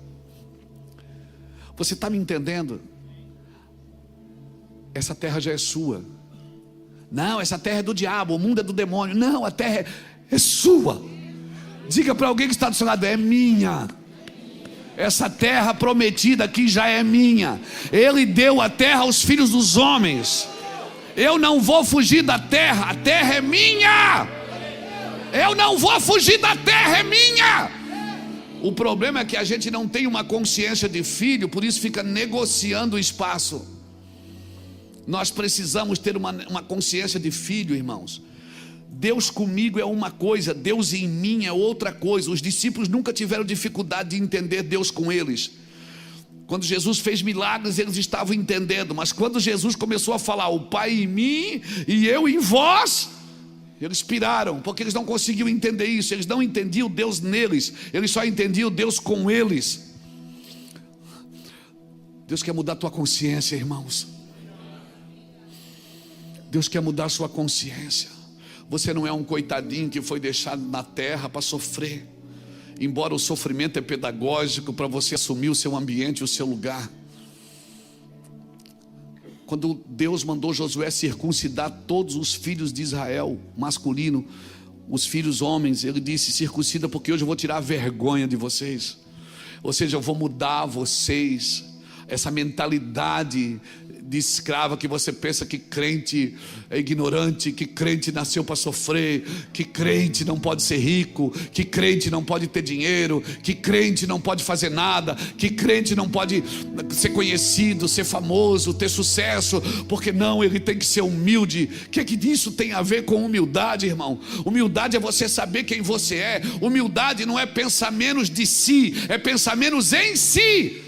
Você está me entendendo? Essa terra já é sua. Não, essa terra é do diabo, o mundo é do demônio. Não, a terra é sua. Diga para alguém que está do seu lado: é minha. Essa terra prometida aqui já é minha. Ele deu a terra aos filhos dos homens. Eu não vou fugir da terra, a terra é minha. Eu não vou fugir da terra, é minha. O problema é que a gente não tem uma consciência de filho, por isso fica negociando o espaço. Nós precisamos ter uma consciência de filho, irmãos. Deus comigo é uma coisa, Deus em mim é outra coisa. Os discípulos nunca tiveram dificuldade de entender Deus com eles. Quando Jesus fez milagres, eles estavam entendendo. Mas quando Jesus começou a falar: o Pai em mim e eu em vós, eles piraram, porque eles não conseguiam entender isso. Eles não entendiam Deus neles, eles só entendiam Deus com eles. Deus quer mudar a tua consciência, irmãos. Deus quer mudar a sua consciência. Você não é um coitadinho que foi deixado na terra para sofrer. Embora o sofrimento é pedagógico para você assumir o seu ambiente, o seu lugar. Quando Deus mandou Josué circuncidar todos os filhos de Israel, masculino, os filhos homens, ele disse: circuncida, porque hoje eu vou tirar a vergonha de vocês. Ou seja, eu vou mudar vocês. Essa mentalidade de escrava que você pensa que crente é ignorante, que crente nasceu para sofrer, que crente não pode ser rico, que crente não pode ter dinheiro, que crente não pode fazer nada, que crente não pode ser conhecido, ser famoso, ter sucesso, porque não, ele tem que ser humilde. O que isso tem a ver com humildade, irmão? Humildade é você saber quem você é. Humildade não é pensar menos de si, é pensar menos em si.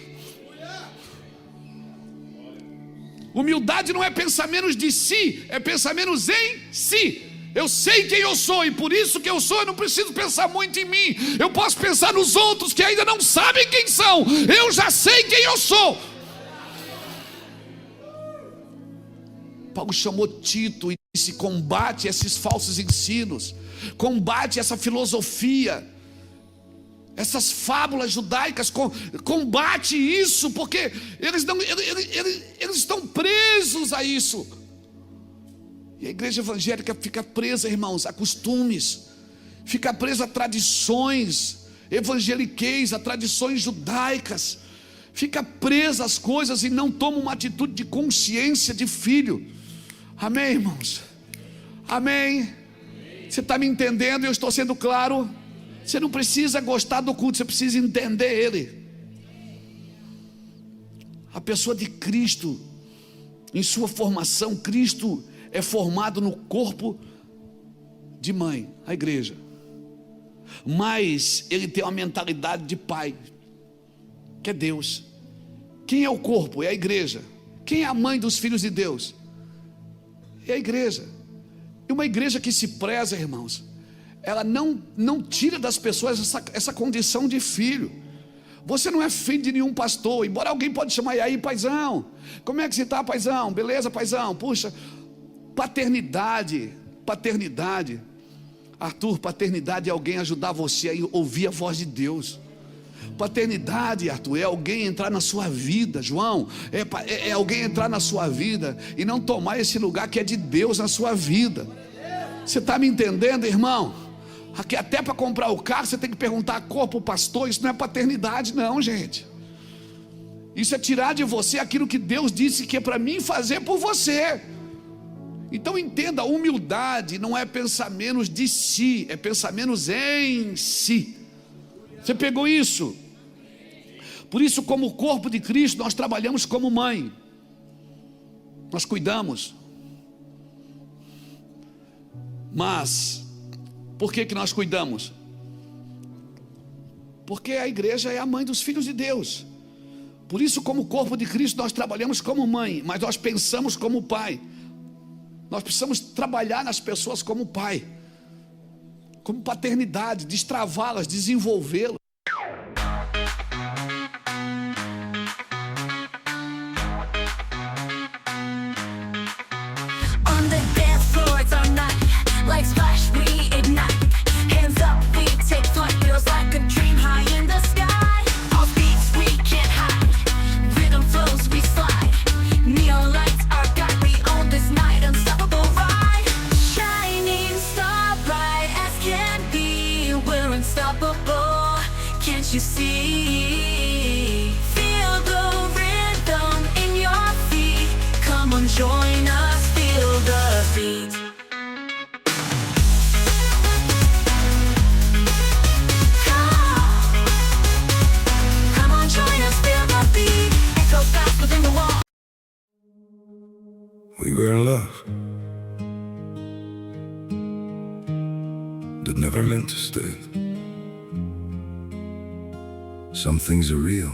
Humildade não é pensar menos de si, é pensar menos em si. Eu sei quem eu sou, e por isso que eu sou, eu não preciso pensar muito em mim. Eu posso pensar nos outros que ainda não sabem quem são. Eu já sei quem eu sou. Paulo chamou Tito e disse: combate esses falsos ensinos, combate essa filosofia, essas fábulas judaicas, combate isso, porque eles estão presos a isso. E a igreja evangélica fica presa, irmãos, a costumes, fica presa a tradições evangeliqueis, a tradições judaicas, fica presa às coisas e não toma uma atitude de consciência de filho. Amém, irmãos? Amém? Você está me entendendo? Eu estou sendo claro? Você não precisa gostar do culto, você precisa entender ele. A pessoa de Cristo, em sua formação, Cristo é formado no corpo de mãe, a igreja, mas ele tem uma mentalidade de pai, que é Deus. Quem é o corpo? É a igreja. Quem é a mãe dos filhos de Deus? É a igreja. E uma igreja que se preza, irmãos, ela não tira das pessoas essa condição de filho. Você não é filho de nenhum pastor, embora alguém pode chamar, e aí, paizão, como é que você está, paizão? Beleza, paizão? Puxa, paternidade, Arthur, paternidade é alguém ajudar você a ouvir a voz de Deus. Paternidade, Arthur, é alguém entrar na sua vida. João, é alguém entrar na sua vida e não tomar esse lugar que é de Deus na sua vida. Você está me entendendo, irmão? Aqui até para comprar o carro você tem que perguntar a cor para o pastor. Isso não é paternidade não, gente. Isso é tirar de você aquilo que Deus disse que é para mim fazer por você. Então entenda, humildade não é pensar menos de si, é pensar menos em si. Você pegou isso? Por isso, como corpo de Cristo, nós trabalhamos como mãe. Nós cuidamos. Mas por que nós cuidamos? Porque a igreja é a mãe dos filhos de Deus. Por isso, como corpo de Cristo, nós trabalhamos como mãe, mas nós pensamos como pai. Nós precisamos trabalhar nas pessoas como pai, como paternidade, destravá-las, desenvolvê-las. On the dance floor, it's our night. Like splash, we ignite. Hands up, feet take flight. Feels like a dream high in the sky. Our beats we can't hide. Rhythm flows, we slide. Neon lights are guide. We own this night, unstoppable ride. Shining star bright as can be. We're unstoppable. Can't you see? Feel the rhythm in your feet. Come on, join us. Feel the beat. Come on, join us. Feel the beat. Echo fast within the wall. We were in love that never meant to stay. Some things are real,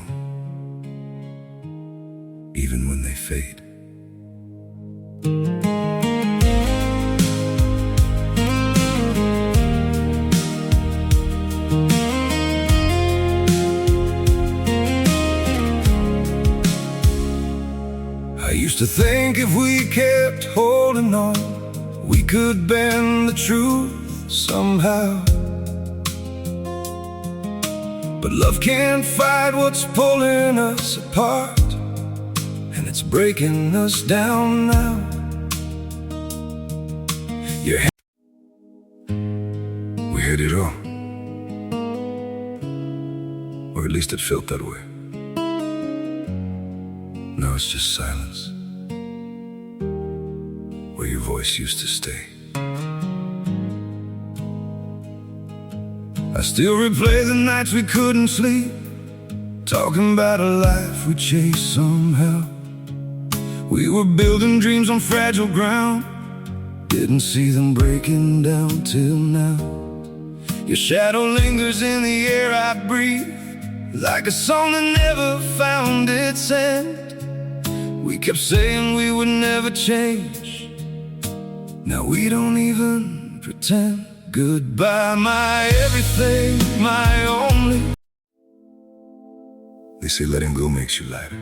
even when they fade. I used to think if we kept holding on, we could bend the truth somehow. But love can't fight what's pulling us apart, and it's breaking us down now. We had it all, or at least it felt that way. Now it's just silence, where your voice used to stay. I still replay the nights we couldn't sleep, talking about a life we chased somehow. We were building dreams on fragile ground, didn't see them breaking down till now. Your shadow lingers in the air I breathe, like a song that never found its end. We kept saying we would never change, now we don't even pretend. Goodbye, my everything, my only. They say letting go makes you lighter.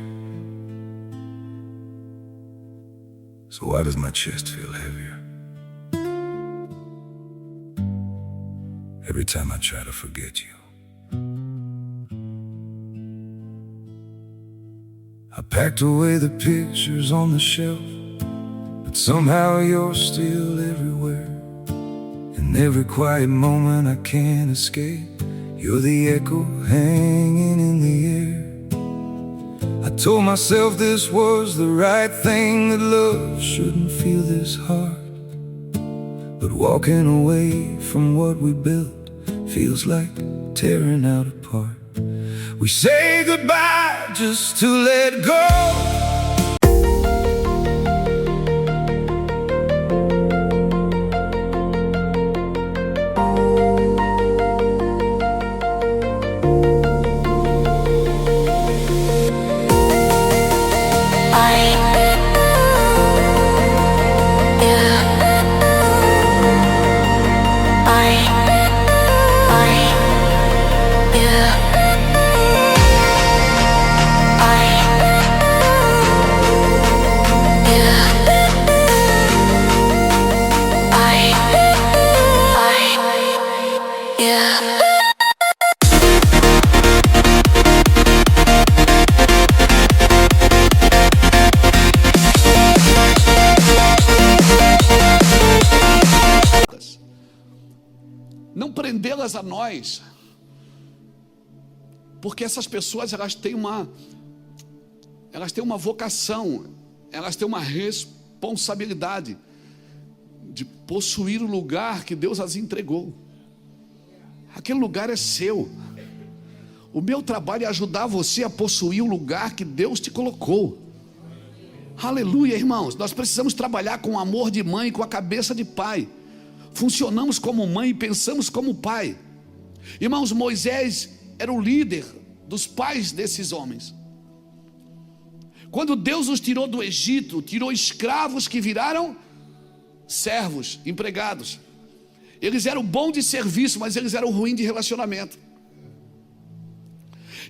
So why does my chest feel heavier every time I try to forget you? I packed away the pictures on the shelf, but somehow you're still everywhere. In every quiet moment I can't escape, you're the echo hanging in the air. Told myself this was the right thing, that love shouldn't feel this hard. But walking away from what we built feels like tearing out apart. We say goodbye just to let go. Não prendê-las a nós, porque essas pessoas elas têm uma vocação, elas têm uma responsabilidade de possuir o lugar que Deus as entregou. Aquele lugar é seu. O meu trabalho é ajudar você a possuir o lugar que Deus te colocou. Aleluia, irmãos. Nós precisamos trabalhar com o amor de mãe, com a cabeça de pai. Funcionamos como mãe e pensamos como pai. Irmãos, Moisés era o líder dos pais desses homens. Quando Deus os tirou do Egito, tirou escravos que viraram servos, empregados. Eles eram bons de serviço, mas eles eram ruins de relacionamento.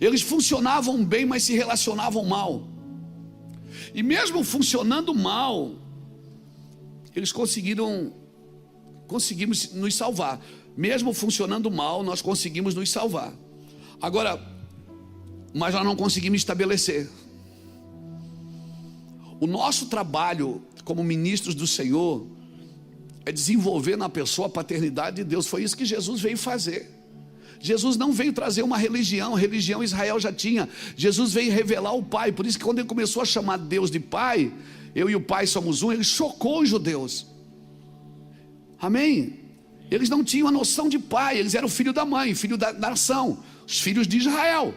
Eles funcionavam bem, mas se relacionavam mal. E mesmo funcionando mal, eles conseguimos nos salvar. Mesmo funcionando mal, nós conseguimos nos salvar. Agora, mas nós não conseguimos estabelecer. O nosso trabalho como ministros do Senhor é desenvolver na pessoa a paternidade de Deus. Foi isso que Jesus veio fazer. Jesus não veio trazer uma religião, religião Israel já tinha. Jesus veio revelar o Pai. Por isso que quando ele começou a chamar Deus de Pai, eu e o Pai somos um, ele chocou os judeus. Amém? Eles não tinham a noção de pai, eles eram filho da mãe, filho da nação, os filhos de Israel.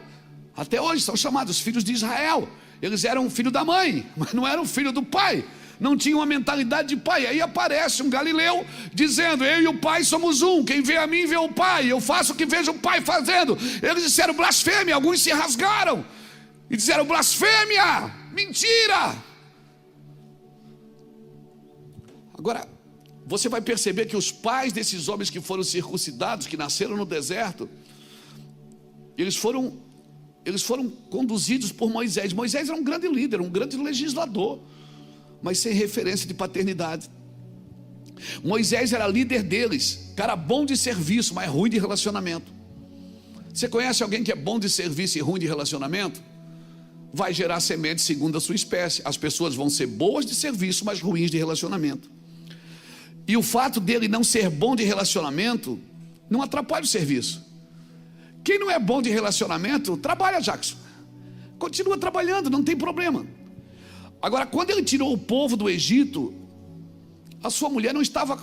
Até hoje são chamados filhos de Israel. Eles eram filho da mãe, mas não eram filho do pai. Não tinham uma mentalidade de pai. Aí aparece um galileu dizendo: eu e o pai somos um, quem vê a mim vê o pai, eu faço o que vejo o pai fazendo. Eles disseram blasfêmia, alguns se rasgaram e disseram blasfêmia, mentira. Agora, você vai perceber que os pais desses homens que foram circuncidados, que nasceram no deserto, eles foram conduzidos por Moisés. Moisés era um grande líder, um grande legislador, mas sem referência de paternidade. Moisés era líder deles, cara bom de serviço, mas ruim de relacionamento. Você conhece alguém que é bom de serviço e ruim de relacionamento? Vai gerar semente segundo a sua espécie. As pessoas vão ser boas de serviço, mas ruins de relacionamento. E o fato dele não ser bom de relacionamento não atrapalha o serviço. Quem não é bom de relacionamento, trabalha, Jackson. Continua trabalhando, não tem problema. Agora, quando ele tirou o povo do Egito, a sua mulher não estava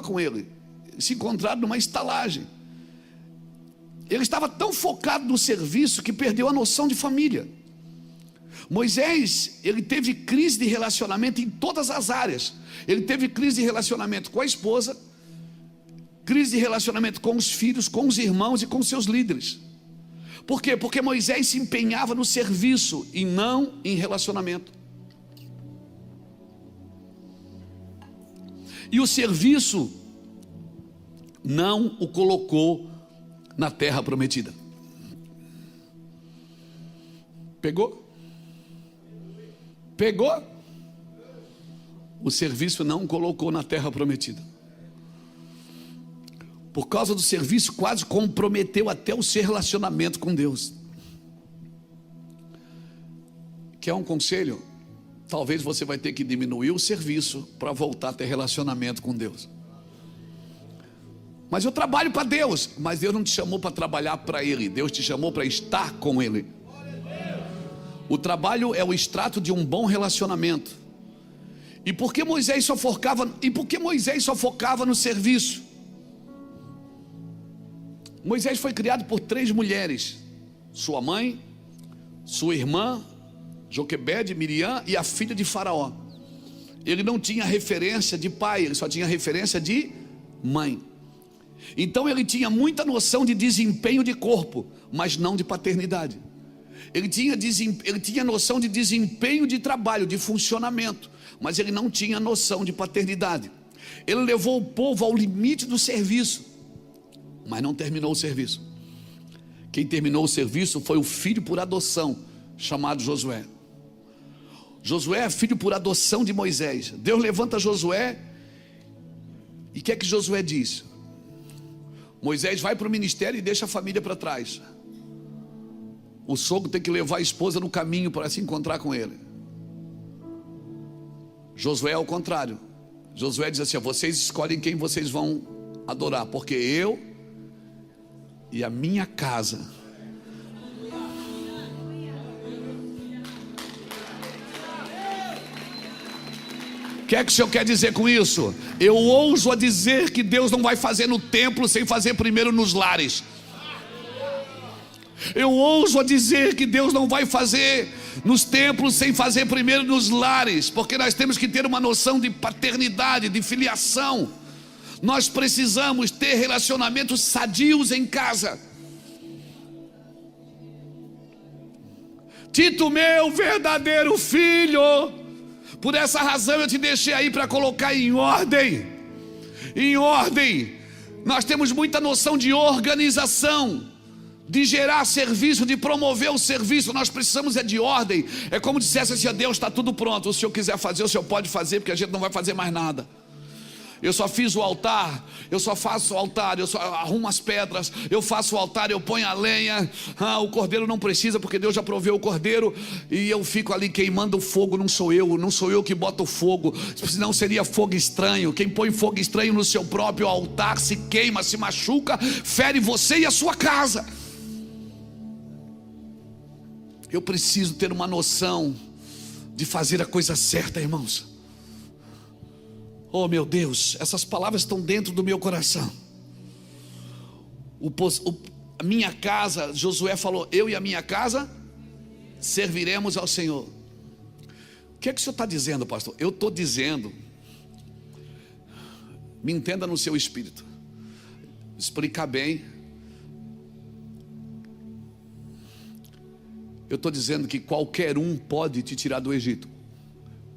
com ele. Se encontraram numa estalagem. Ele estava tão focado no serviço que perdeu a noção de família. Moisés, ele teve crise de relacionamento em todas as áreas. Ele teve crise de relacionamento com a esposa, crise de relacionamento com os filhos, com os irmãos e com seus líderes. Por quê? Porque Moisés se empenhava no serviço e não em relacionamento. E o serviço não o colocou na terra prometida. Pegou? Pegou? O serviço não o colocou na terra prometida. Por causa do serviço, quase comprometeu até o seu relacionamento com Deus. Quer um conselho? Talvez você vai ter que diminuir o serviço para voltar a ter relacionamento com Deus. Mas eu trabalho para Deus. Mas Deus não te chamou para trabalhar para Ele. Deus te chamou para estar com Ele. O trabalho é o extrato de um bom relacionamento. E por que Moisés só focava no serviço? Moisés foi criado por 3 mulheres: sua mãe, sua irmã Joquebede, Miriam, e a filha de Faraó. Ele não tinha referência de pai, ele só tinha referência de mãe. Então ele tinha muita noção de desempenho de corpo, mas não de paternidade. Ele tinha noção de desempenho de trabalho, de funcionamento, mas ele não tinha noção de paternidade. Ele levou o povo ao limite do serviço, mas não terminou o serviço. Quem terminou o serviço foi o filho por adoção, chamado Josué. Josué é filho por adoção de Moisés. Deus levanta Josué, e o que é que Josué diz? Moisés vai para o ministério e deixa a família para trás. O sogro tem que levar a esposa no caminho para se encontrar com ele. Josué é ao contrário. Josué diz assim: vocês escolhem quem vocês vão adorar, porque eu e a minha casa. O que é que o Senhor quer dizer com isso? Eu ouso a dizer que Deus não vai fazer no templo sem fazer primeiro nos lares. Eu ouso a dizer que Deus não vai fazer nos templos sem fazer primeiro nos lares, porque nós temos que ter uma noção de paternidade, de filiação. Nós precisamos ter relacionamentos sadios em casa. Tito, meu verdadeiro filho, por essa razão eu te deixei aí para colocar em ordem. Em ordem. Nós temos muita noção de organização, de gerar serviço, de promover o serviço. Nós precisamos de ordem. É como dissesse assim: Deus, está tudo pronto, o Senhor quiser fazer, o Senhor pode fazer, porque a gente não vai fazer mais nada. Eu só fiz o altar, eu só faço o altar, eu só arrumo as pedras, eu faço o altar, eu ponho a lenha. O cordeiro não precisa, porque Deus já proveu o cordeiro, e eu fico ali queimando o fogo. Não sou eu que boto o fogo, senão seria fogo estranho. Quem põe fogo estranho no seu próprio altar se queima, se machuca, fere você e a sua casa. Eu preciso ter uma noção de fazer a coisa certa, irmãos. Oh meu Deus, essas palavras estão dentro do meu coração. A minha casa, Josué falou: eu e a minha casa serviremos ao Senhor. O que é que o senhor está dizendo, pastor? Eu estou dizendo, me entenda no seu espírito, explicar bem. Eu estou dizendo que qualquer um pode te tirar do Egito.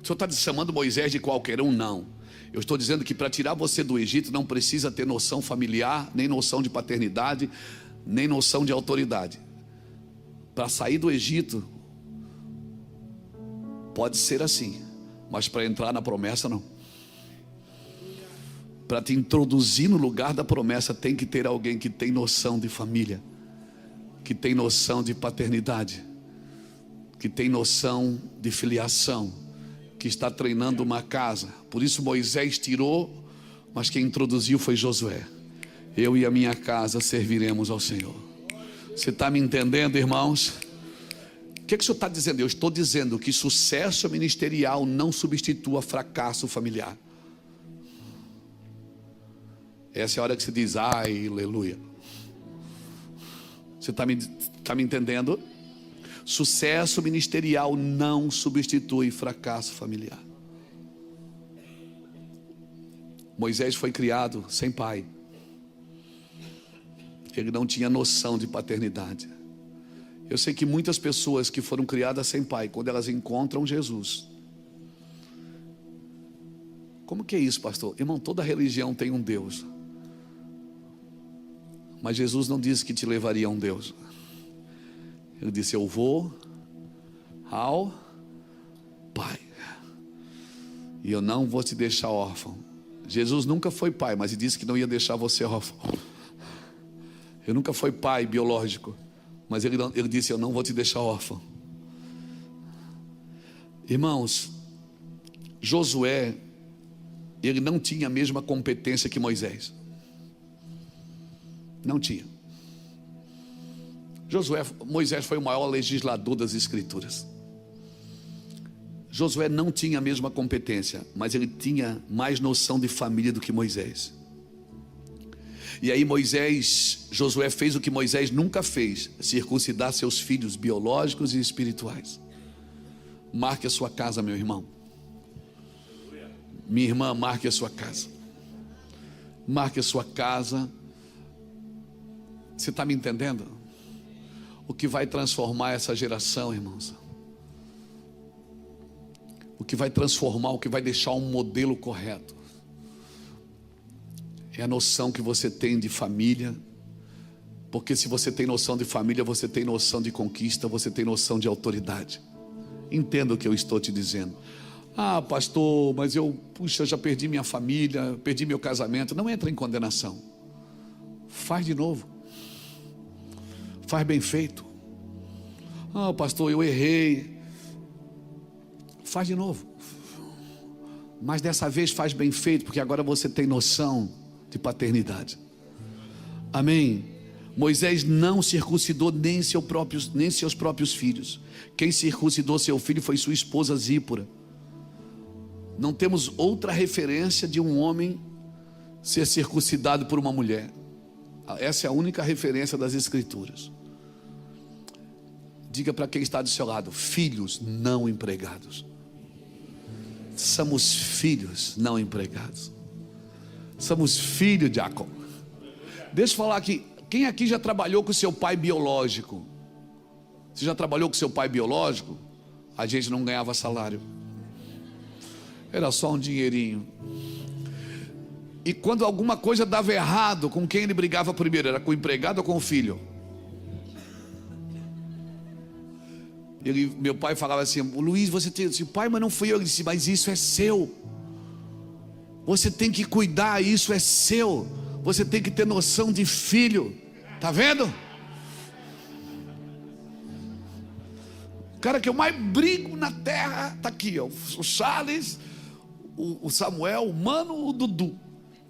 O senhor está chamando Moisés de qualquer um? Não. Eu estou dizendo que para tirar você do Egito não precisa ter noção familiar, nem noção de paternidade, nem noção de autoridade. Para sair do Egito pode ser assim, mas para entrar na promessa não. Para te introduzir no lugar da promessa tem que ter alguém que tem noção de família, que tem noção de paternidade, que tem noção de filiação, que está treinando uma casa. Por isso Moisés tirou, mas quem introduziu foi Josué. Eu e a minha casa serviremos ao Senhor. Você está me entendendo, irmãos? O que é que o senhor está dizendo? Eu estou dizendo que sucesso ministerial não substitua fracasso familiar. Essa é a hora que você diz: ai, aleluia. Você está me entendendo? Sucesso ministerial não substitui fracasso familiar. Moisés foi criado sem pai. Ele não tinha noção de paternidade. Eu sei que muitas pessoas que foram criadas sem pai, quando elas encontram Jesus, como que é isso, pastor? Irmão, toda religião tem um Deus, mas Jesus não disse que te levaria a um Deus. Ele disse: eu vou ao Pai, e eu não vou te deixar órfão. Jesus nunca foi pai, mas ele disse que não ia deixar você órfão. Ele nunca foi pai biológico, mas ele disse: eu não vou te deixar órfão. Irmãos, Josué, ele não tinha a mesma competência que Moisés. Não tinha. Moisés foi o maior legislador das Escrituras. Josué não tinha a mesma competência, mas ele tinha mais noção de família do que Moisés. E aí Josué fez o que Moisés nunca fez: circuncidar seus filhos biológicos e espirituais. Marque a sua casa, meu irmão. Minha irmã, marque a sua casa. Marque a sua casa. Você está me entendendo? O que vai transformar essa geração, irmãos, o que vai transformar, o que vai deixar um modelo correto, é a noção que você tem de família. Porque se você tem noção de família, você tem noção de conquista, você tem noção de autoridade. Entenda o que eu estou te dizendo. Ah, pastor, mas eu já perdi minha família, perdi meu casamento. Não entra em condenação. Faz de novo. Faz bem feito. Ah, pastor, eu errei. Faz de novo. Mas dessa vez faz bem feito, porque agora você tem noção de paternidade. Amém? Moisés não circuncidou nem seus próprios filhos. Quem circuncidou seu filho foi sua esposa Zípora. Não temos outra referência de um homem ser circuncidado por uma mulher. Essa é a única referência das Escrituras. Diga para quem está do seu lado: filhos não empregados. Somos filhos não empregados. Somos filhos de Jacob. Deixa eu falar aqui. Quem aqui já trabalhou com seu pai biológico? Você já trabalhou com seu pai biológico? A gente não ganhava salário. Era só um dinheirinho. E quando alguma coisa dava errado, com quem ele brigava primeiro? Era com o empregado ou com o filho? Meu pai falava assim: Luiz, você tem... Eu disse: pai, mas não fui eu. Ele disse: mas isso é seu. Você tem que cuidar, isso é seu. Você tem que ter noção de filho. Tá vendo? O cara que eu mais brigo na terra tá aqui, ó. O Charles, o Samuel, o Mano, o Dudu.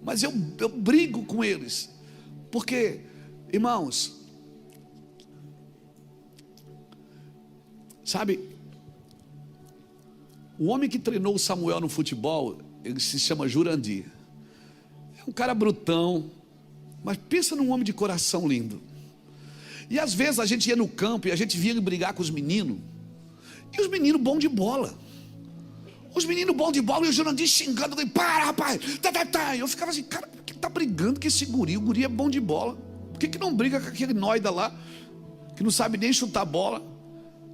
Mas eu brigo com eles. Porque, irmãos, sabe, o homem que treinou o Samuel no futebol, ele se chama Jurandir. É um cara brutão, mas pensa num homem de coração lindo. E às vezes a gente ia no campo e a gente via ele brigar com os meninos. E os meninos bons de bola. Os meninos bons de bola e o Jurandir xingando. Para, rapaz, tá. Eu ficava assim: cara, por que tá brigando com esse guri? O guri é bom de bola. Por que não briga com aquele noida lá, que não sabe nem chutar bola?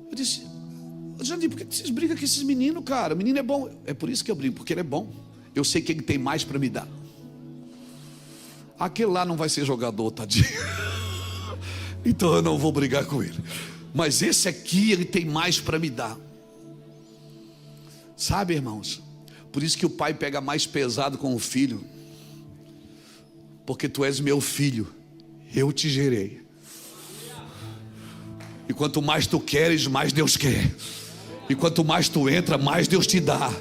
Eu disse: Jurandir, por que vocês brigam com esses meninos, cara? O menino é bom. É por isso que eu brigo, porque ele é bom. Eu sei que ele tem mais para me dar. Aquele lá não vai ser jogador, tadinho. Então eu não vou brigar com ele. Mas esse aqui, ele tem mais para me dar. Sabe, irmãos? Por isso que o pai pega mais pesado com o filho. Porque tu és meu filho, eu te gerei. E quanto mais tu queres, mais Deus quer. E quanto mais tu entra, mais Deus te dá.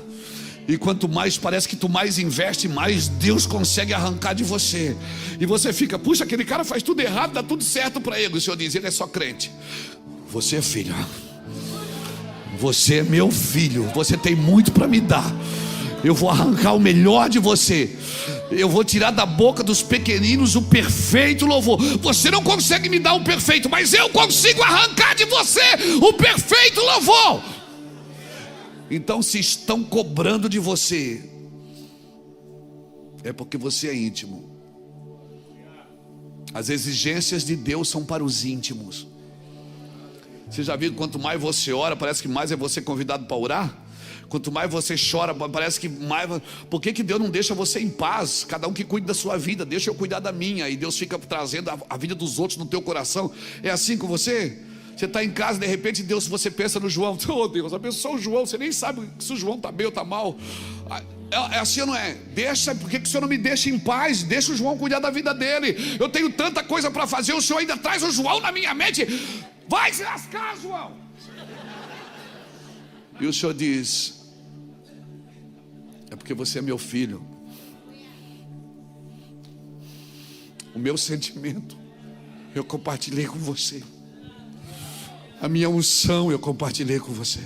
E quanto mais parece que tu mais investe, mais Deus consegue arrancar de você. E você fica: puxa, aquele cara faz tudo errado, dá tudo certo para ele. O Senhor diz: ele é só crente. Você é filho. Você é meu filho. Você tem muito para me dar. Eu vou arrancar o melhor de você. Eu vou tirar da boca dos pequeninos o perfeito louvor. Você não consegue me dar o perfeito, mas eu consigo arrancar de você o perfeito louvor. Então, se estão cobrando de você, é porque você é íntimo. As exigências de Deus são para os íntimos. Você já viu que quanto mais você ora, parece que mais é você convidado para orar? Quanto mais você chora, parece que mais... Por que Deus não deixa você em paz? Cada um que cuide da sua vida, deixa eu cuidar da minha. E Deus fica trazendo a vida dos outros no teu coração. É assim com você? Você está em casa, de repente Deus, você pensa no João: oh Deus, abençoa o João. Você nem sabe se o João está bem ou está mal. É assim ou não é? Deixa, por que o Senhor não me deixa em paz? Deixa o João cuidar da vida dele. Eu tenho tanta coisa para fazer, o Senhor ainda traz o João na minha mente. Vai se lascar, João. E o Senhor diz: é porque você é meu filho. O meu sentimento eu compartilhei com você. A minha unção eu compartilhei com você.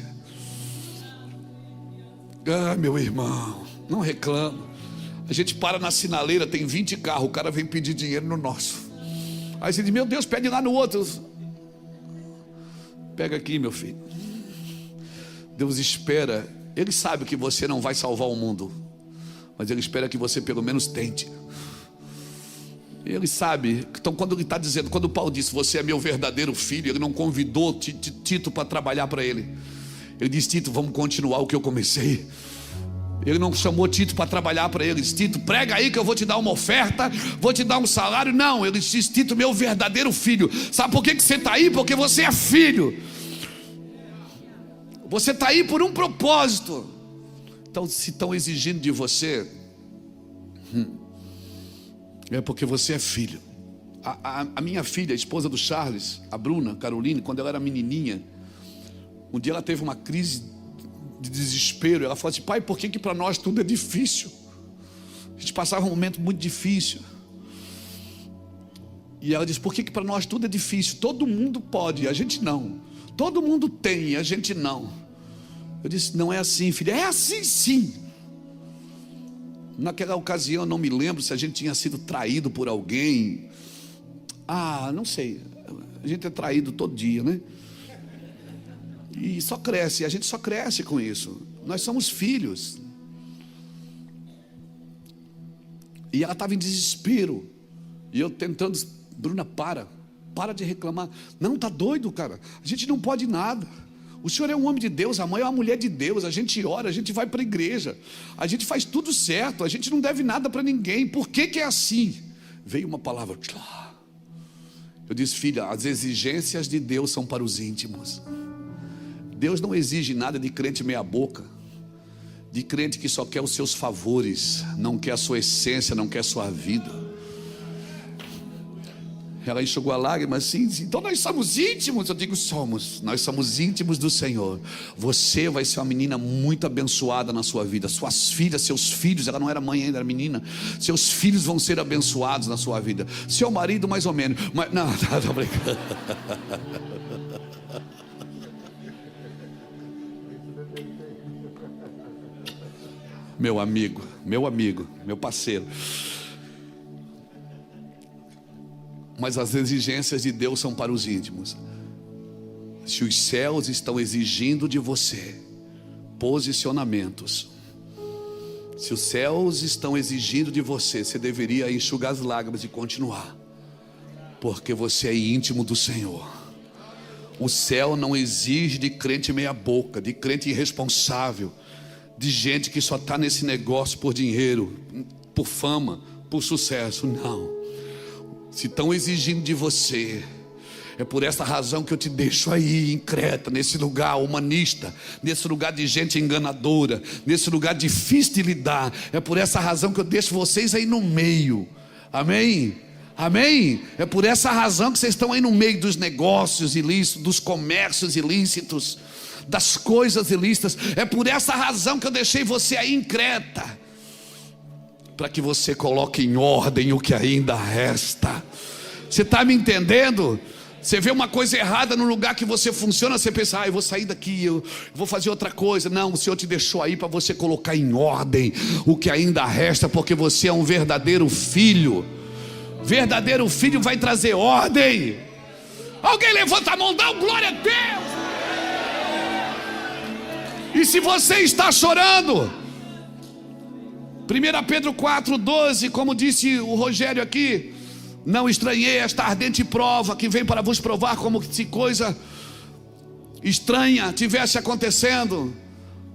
Ah, meu irmão, não reclama. A gente para na sinaleira, tem 20 carros, o cara vem pedir dinheiro no nosso. Aí você diz, meu Deus, pede lá no outro. Pega aqui, meu filho. Deus espera, Ele sabe que você não vai salvar o mundo, mas Ele espera que você pelo menos tente. Ele sabe. Então quando Ele está dizendo, quando Paulo disse, você é meu verdadeiro filho, Ele não convidou Tito para trabalhar para Ele. Ele disse, Tito, vamos continuar o que eu comecei. Ele não chamou Tito para trabalhar para ele. Ele disse, Tito, prega aí que eu vou te dar uma oferta, vou te dar um salário. Não, ele disse, Tito, meu verdadeiro filho. Sabe por que você está aí? Porque você é filho. Você está aí por um propósito. Então se estão exigindo de você, é porque você é filho. A minha filha, a esposa do Charles, a Bruna Caroline, quando ela era menininha, um dia ela teve uma crise de desespero. Ela falou assim, pai, por que para nós tudo é difícil? A gente passava um momento muito difícil. E ela disse, por que para nós tudo é difícil? Todo mundo pode, a gente não. Todo mundo tem, a gente não. Eu disse, não é assim, filha. É assim sim. Naquela ocasião eu não me lembro se a gente tinha sido traído por alguém. Não sei. A gente é traído todo dia, né? E só cresce, a gente só cresce com isso. Nós somos filhos. E ela estava em desespero. E eu tentando, Bruna, para de reclamar. Não, tá doido, cara. A gente não pode nada. O senhor é um homem de Deus, a mãe é uma mulher de Deus. A gente ora, a gente vai para a igreja, a gente faz tudo certo, a gente não deve nada para ninguém. Por que é assim? Veio uma palavra. Eu disse, filha, as exigências de Deus são para os íntimos. Deus não exige nada de crente meia boca, de crente que só quer os seus favores, não quer a sua essência, não quer a sua vida. Ela enxugou a lágrima assim, então nós somos íntimos. Eu digo, somos, nós somos íntimos do Senhor. Você vai ser uma menina muito abençoada na sua vida. Suas filhas, seus filhos, ela não era mãe ainda, era menina. Seus filhos vão ser abençoados na sua vida. Seu marido mais ou menos, mas não, tô brincando. Meu amigo, meu parceiro. Mas as exigências de Deus são para os íntimos. Se os céus estão exigindo de você posicionamentos, se os céus estão exigindo de você, você deveria enxugar as lágrimas e continuar, porque você é íntimo do Senhor. O céu não exige de crente meia boca, de crente irresponsável, de gente que só está nesse negócio por dinheiro, por fama, por sucesso. Não. Se estão exigindo de você, é por essa razão que eu te deixo aí em Creta, nesse lugar humanista, nesse lugar de gente enganadora, nesse lugar difícil de lidar. É por essa razão que eu deixo vocês aí no meio. Amém? Amém? É por essa razão que vocês estão aí no meio dos negócios ilícitos, dos comércios ilícitos, das coisas ilícitas. É por essa razão que eu deixei você aí em Creta, para que você coloque em ordem o que ainda resta. Você está me entendendo? Você vê uma coisa errada no lugar que você funciona, você pensa, eu vou sair daqui, eu vou fazer outra coisa. Não, o Senhor te deixou aí para você colocar em ordem o que ainda resta, porque você é um verdadeiro filho. Verdadeiro filho vai trazer ordem. Alguém levanta a mão, dá glória a Deus. E se você está chorando, 1 Pedro 4,12, como disse o Rogério aqui, não estranhei esta ardente prova que vem para vos provar, como se coisa estranha tivesse acontecendo.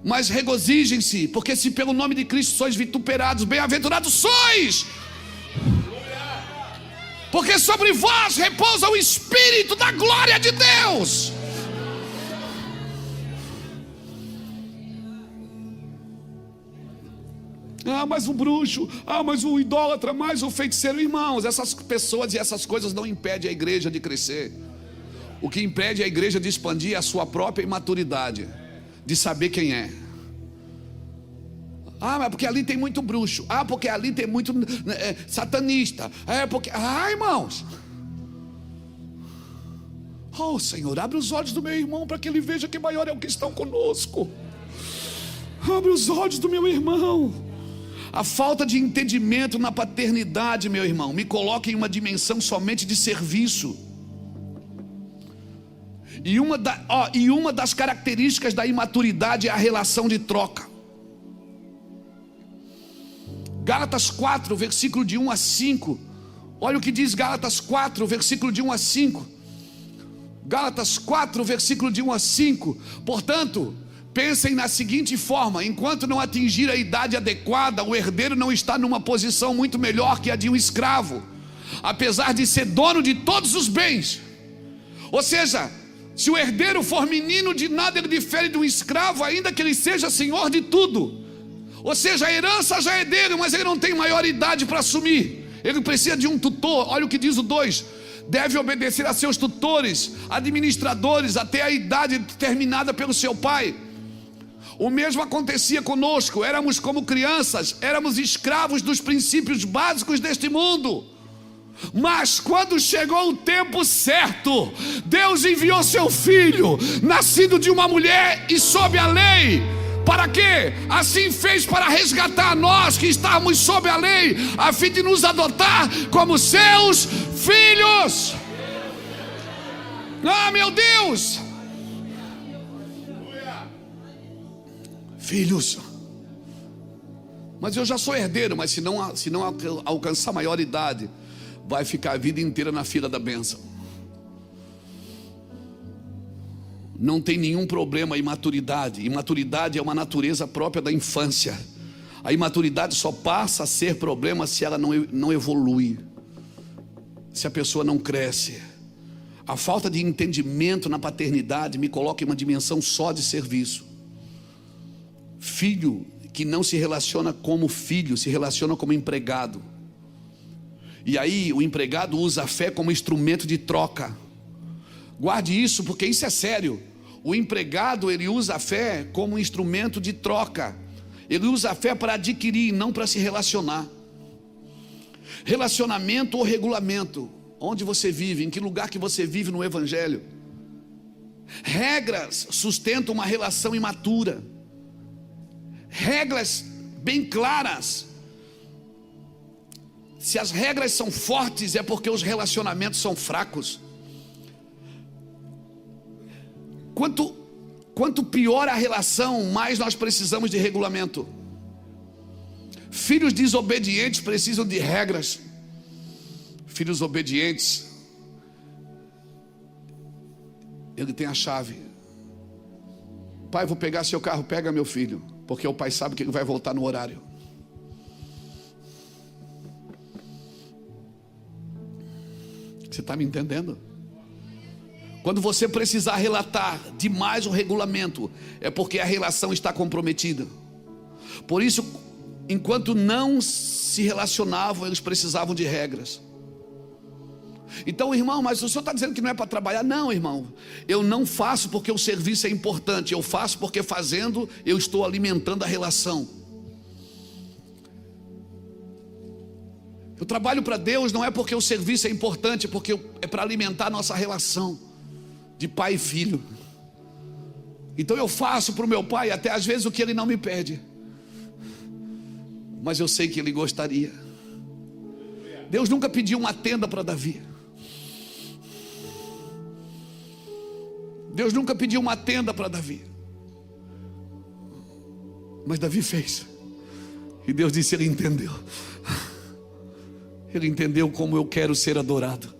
Mas regozijem-se, porque se pelo nome de Cristo sois vituperados, bem-aventurados sois, porque sobre vós repousa o Espírito da glória de Deus. Mas o bruxo, mas o idólatra, mais o feiticeiro. Irmãos, essas pessoas e essas coisas não impedem a igreja de crescer. O que impede a igreja de expandir é a sua própria imaturidade, de saber quem é. Mas porque ali tem muito bruxo. Porque ali tem muito satanista. Porque... irmãos, Senhor, abre os olhos do meu irmão para que ele veja que maior é o que estão conosco. Abre os olhos do meu irmão. A falta de entendimento na paternidade, meu irmão, me coloca em uma dimensão somente de serviço. E uma das características da imaturidade é a relação de troca. Gálatas 4, versículo de 1 a 5. Olha o que diz Gálatas 4, versículo de 1 a 5. Gálatas 4, versículo de 1 a 5. Portanto, pensem na seguinte forma: enquanto não atingir a idade adequada, o herdeiro não está numa posição muito melhor que a de um escravo, apesar de ser dono de todos os bens. Ou seja, se o herdeiro for menino, de nada ele difere de um escravo, ainda que ele seja senhor de tudo. Ou seja, a herança já é dele, mas ele não tem maioridade para assumir. Ele precisa de um tutor. Olha o que diz o 2: deve obedecer a seus tutores, administradores, até a idade determinada pelo seu pai. O mesmo acontecia conosco. Éramos como crianças, éramos escravos dos princípios básicos deste mundo. Mas quando chegou o tempo certo, Deus enviou seu filho, nascido de uma mulher e sob a lei. Para quê? Assim fez para resgatar nós que estávamos sob a lei, a fim de nos adotar como seus filhos. Ah, meu Deus! Filhos. Mas eu já sou herdeiro, mas se não alcançar maior idade, vai ficar a vida inteira na fila da bênção. Não tem nenhum problema a imaturidade. Imaturidade é uma natureza própria da infância. A imaturidade só passa a ser problema se ela não evolui, se a pessoa não cresce. A falta de entendimento na paternidade me coloca em uma dimensão só de serviço. Filho que não se relaciona como filho, se relaciona como empregado. E aí o empregado usa a fé como instrumento de troca. Guarde isso, porque isso é sério. O empregado, ele usa a fé como instrumento de troca. Ele usa a fé para adquirir, não para se relacionar. Relacionamento ou regulamento? Onde você vive? Em que lugar que você vive no Evangelho? Regras sustentam uma relação imatura. Regras bem claras. Se as regras são fortes, é porque os relacionamentos são fracos. Quanto pior a relação, mais nós precisamos de regulamento. Filhos desobedientes precisam de regras. Filhos obedientes, ele tem a chave. Pai, vou pegar seu carro, pega meu filho, porque o pai sabe que ele vai voltar no horário. Você está me entendendo? Quando você precisar relatar demais o regulamento, é porque a relação está comprometida. Por isso, enquanto não se relacionavam, eles precisavam de regras. Então, irmão, mas o senhor está dizendo que não é para trabalhar? Não, irmão, eu não faço porque o serviço é importante. Eu faço porque fazendo eu estou alimentando a relação. Eu trabalho para Deus não é porque o serviço é importante, porque é para alimentar a nossa relação de pai e filho. Então eu faço para o meu pai até às vezes o que ele não me pede, mas eu sei que ele gostaria. Deus nunca pediu uma tenda para Davi. Deus nunca pediu uma tenda para Davi, mas Davi fez. E Deus disse: ele entendeu. Ele entendeu como eu quero ser adorado.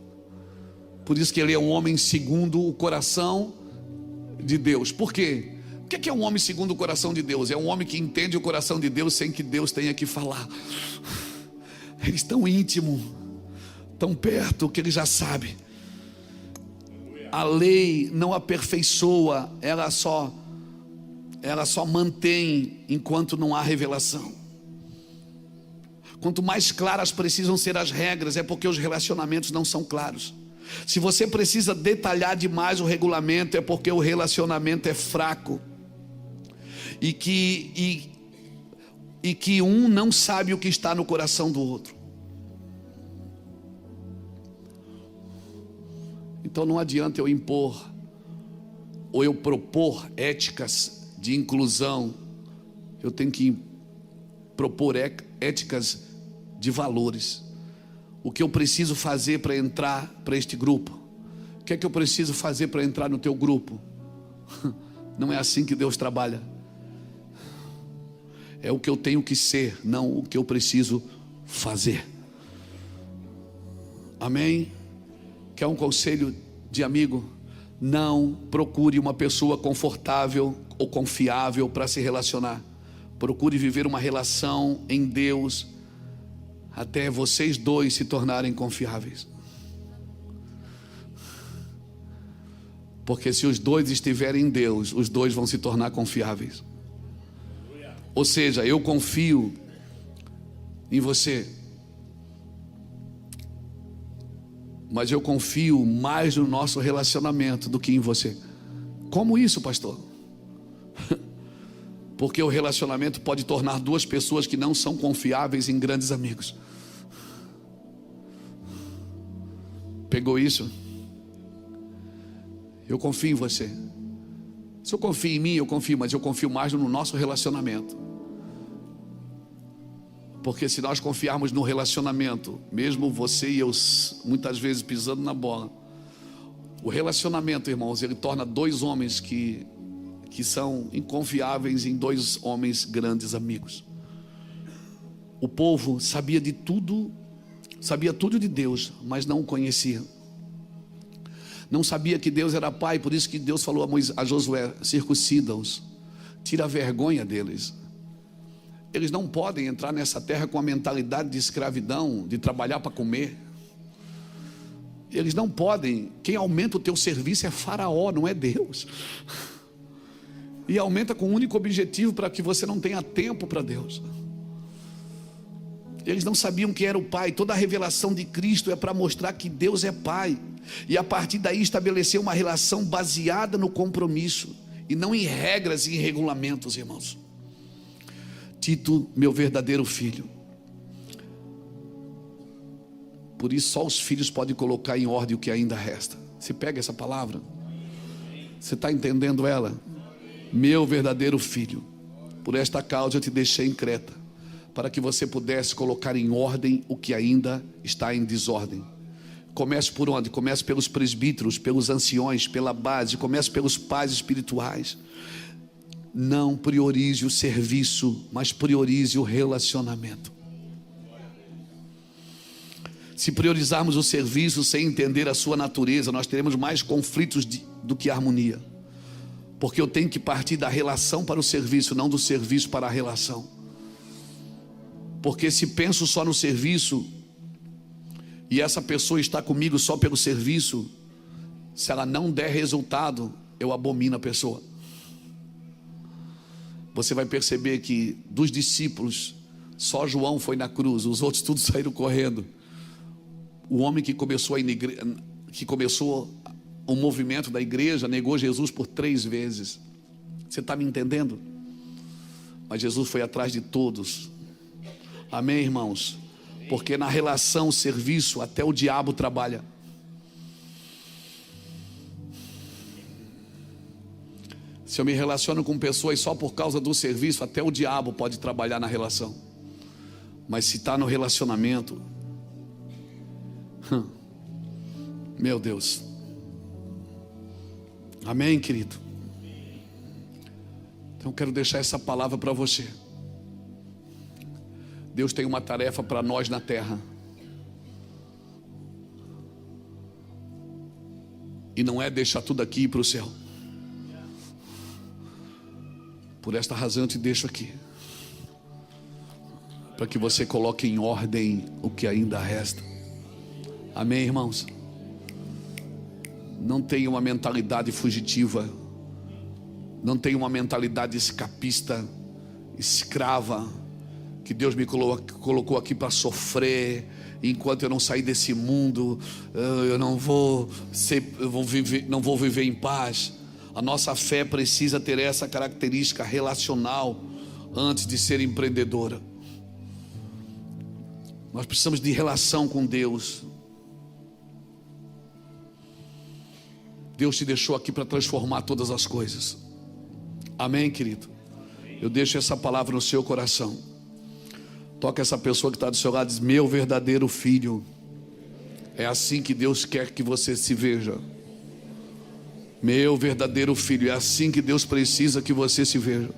Por isso que ele é um homem segundo o coração de Deus. Por quê? O que é um homem segundo o coração de Deus? É um homem que entende o coração de Deus sem que Deus tenha que falar. Eles estão íntimo, tão perto que ele já sabe. A lei não aperfeiçoa, ela só mantém enquanto não há revelação. Quanto mais claras precisam ser as regras, é porque os relacionamentos não são claros. Se você precisa detalhar demais o regulamento, é porque o relacionamento é fraco. E que um não sabe o que está no coração do outro. Então não adianta eu impor ou eu propor éticas de inclusão. eu tenho que propor éticas de valores. O que eu preciso fazer para entrar para este grupo? O que é que eu preciso fazer para entrar no teu grupo? Não é assim que Deus trabalha. É o que eu tenho que ser, não o que eu preciso fazer. Amém? Quer um conselho de amigo? Não procure uma pessoa confortável ou confiável para se relacionar. Procure viver uma relação em Deus até vocês dois se tornarem confiáveis. Porque se os dois estiverem em Deus, os dois vão se tornar confiáveis. Ou seja, eu confio em você, mas eu confio mais no nosso relacionamento do que em você. Como isso, pastor? Porque o relacionamento pode tornar duas pessoas que não são confiáveis em grandes amigos. Pegou isso? Eu confio em você. Se eu confio em mim, eu confio, mas eu confio mais no nosso relacionamento. Porque se nós confiarmos no relacionamento, mesmo você e eu muitas vezes pisando na bola, o relacionamento, irmãos, ele torna dois homens que são inconfiáveis em dois homens grandes amigos. O povo sabia de tudo, sabia tudo de Deus, mas não o conhecia. Não sabia que Deus era pai, por isso que Deus falou a Josué: circuncida-os, tira a vergonha deles. Eles não podem entrar nessa terra com a mentalidade de escravidão, de trabalhar para comer. Eles não podem. Quem aumenta o teu serviço é Faraó, não é Deus. E aumenta com o único objetivo para que você não tenha tempo para Deus. Eles não sabiam que era o Pai. Toda a revelação de Cristo é para mostrar que Deus é Pai. E a partir daí estabelecer uma relação baseada no compromisso e não em regras e em regulamentos, irmãos. Tito, meu verdadeiro filho. Por isso só os filhos podem colocar em ordem o que ainda resta. Você pega essa palavra? Você está entendendo ela? Meu verdadeiro filho, por esta causa eu te deixei em Creta, para que você pudesse colocar em ordem o que ainda está em desordem. Comece por onde? Comece pelos presbíteros, pelos anciões, pela base. Comece pelos pais espirituais. Não priorize o serviço, mas priorize o relacionamento. Se priorizarmos o serviço sem entender a sua natureza, nós teremos mais conflitos do que harmonia. Porque eu tenho que partir da relação para o serviço, não do serviço para a relação. Porque se penso só no serviço e essa pessoa está comigo só pelo serviço, se ela não der resultado, eu abomino a pessoa. Você vai perceber que dos discípulos, só João foi na cruz, os outros todos saíram correndo. O homem que começou o movimento da igreja negou Jesus por 3 vezes. Você está me entendendo? Mas Jesus foi atrás de todos. Amém, irmãos? Porque na relação, serviço, até o diabo trabalha. Se eu me relaciono com pessoas só por causa do serviço, até o diabo pode trabalhar na relação. Mas se está no relacionamento, meu Deus. Amém, querido? Então eu quero deixar essa palavra para você. Deus tem uma tarefa para nós na terra. E não é deixar tudo aqui e ir para o céu. Por esta razão eu te deixo aqui, para que você coloque em ordem o que ainda resta. Amém, irmãos? Não tenha uma mentalidade fugitiva, não tenha uma mentalidade escapista, escrava, que Deus me colocou aqui para sofrer. Enquanto eu não sair desse mundo, eu não vou viver em paz. A nossa fé precisa ter essa característica relacional antes de ser empreendedora. Nós precisamos de relação com Deus. Deus te deixou aqui para transformar todas as coisas. Amém, querido? Eu deixo essa palavra no seu coração. Toca essa pessoa que está do seu lado e diz: meu verdadeiro filho. É assim que Deus quer que você se veja. Meu verdadeiro filho, é assim que Deus precisa que você se veja.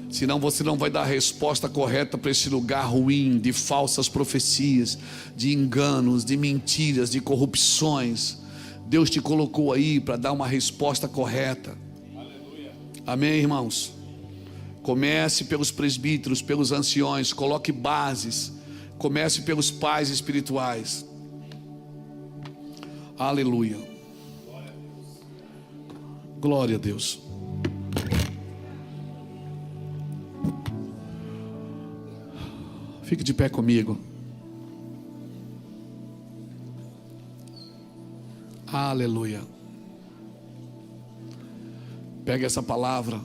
Senão você não vai dar a resposta correta para esse lugar ruim de falsas profecias, de enganos, de mentiras, de corrupções. Deus te colocou aí para dar uma resposta correta. Aleluia. Amém, irmãos? Comece pelos presbíteros, pelos anciões, coloque bases. Comece pelos pais espirituais. Aleluia. Glória a Deus. Fique de pé comigo. Aleluia. Pegue essa palavra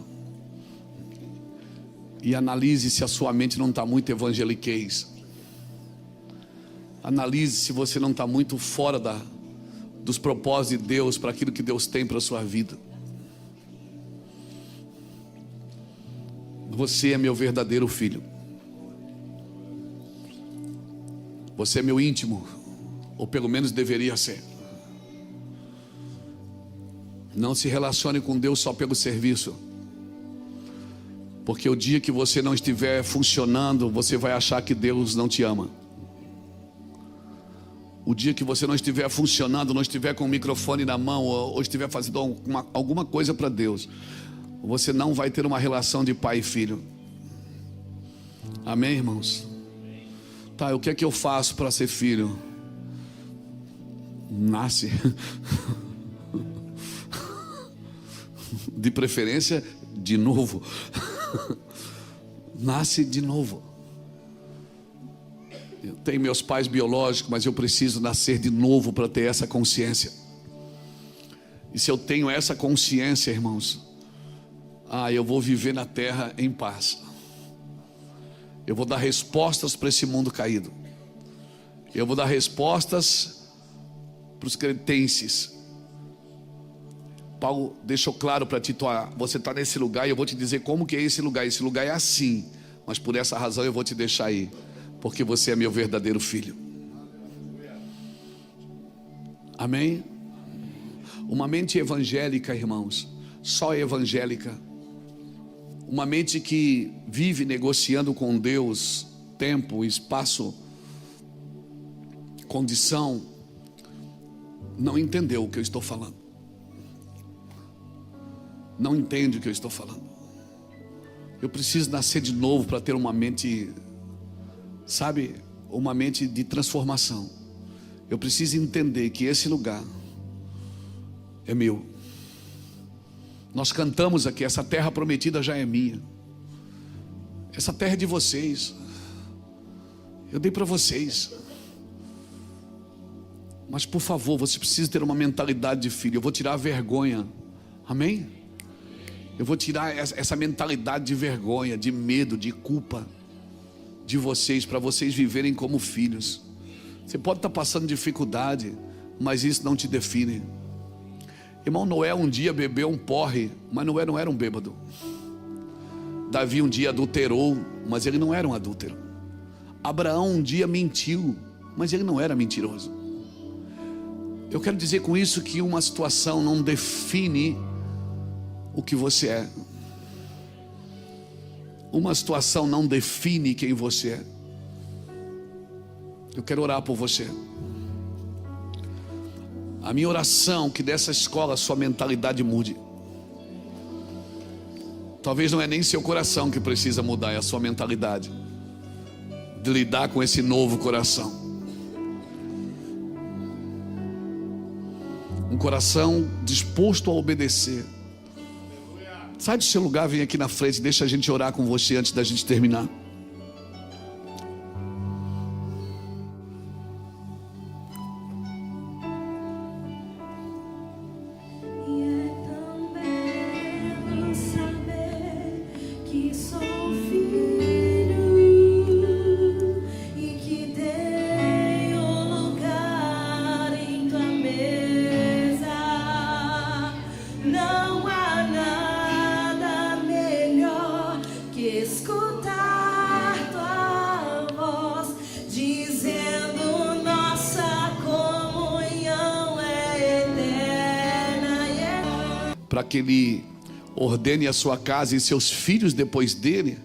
e analise se a sua mente não está muito evangeliquez. Analise se você não está muito fora dos propósitos de Deus para aquilo que Deus tem para a sua vida. Você é meu verdadeiro filho. Você é meu íntimo, ou pelo menos deveria ser. Não se relacione com Deus só pelo serviço, porque o dia que você não estiver funcionando, você vai achar que Deus não te ama. O dia que você não estiver funcionando, não estiver com o microfone na mão, ou estiver fazendo alguma coisa para Deus, você não vai ter uma relação de pai e filho. Amém, irmãos? Tá, o que é que eu faço para ser filho? Nasce. De preferência, de novo. Nasce de novo. Eu tenho meus pais biológicos, mas eu preciso nascer de novo para ter essa consciência. E se eu tenho essa consciência, irmãos, eu vou viver na terra em paz. Eu vou dar respostas para esse mundo caído. Eu vou dar respostas para os cretenses. Paulo deixou claro para Tito: você está nesse lugar e eu vou te dizer como que é esse lugar. Esse lugar é assim, mas por essa razão eu vou te deixar aí, porque você é meu verdadeiro filho. Amém? Uma mente evangélica, irmãos, só evangélica, uma mente que vive negociando com Deus tempo, espaço, condição, não entendeu o que eu estou falando. Não entende o que eu estou falando. Eu preciso nascer de novo para ter uma mente, sabe, uma mente de transformação. Eu preciso entender que esse lugar é meu. Nós cantamos aqui: essa terra prometida já é minha. Essa terra é de vocês. Eu dei para vocês. Mas por favor, você precisa ter uma mentalidade de filho. Eu vou tirar a vergonha. Amém? Eu vou tirar essa mentalidade de vergonha, de medo, de culpa de vocês, para vocês viverem como filhos. Você pode estar passando dificuldade, mas isso não te define. Irmão, Noé um dia bebeu um porre, mas Noé não era um bêbado. Davi um dia adulterou, mas ele não era um adúltero. Abraão um dia mentiu, mas ele não era mentiroso. Eu quero dizer com isso que uma situação não define o que você é. Uma situação não define quem você é. Eu quero orar por você. A minha oração é que dessa escola sua mentalidade mude. Talvez não é nem seu coração que precisa mudar, é a sua mentalidade de lidar com esse novo coração. Um coração disposto a obedecer. Sai do seu lugar, vem aqui na frente, deixa a gente orar com você antes da gente terminar. Não há nada melhor. para que Ele ordene a sua casa e seus filhos depois dele,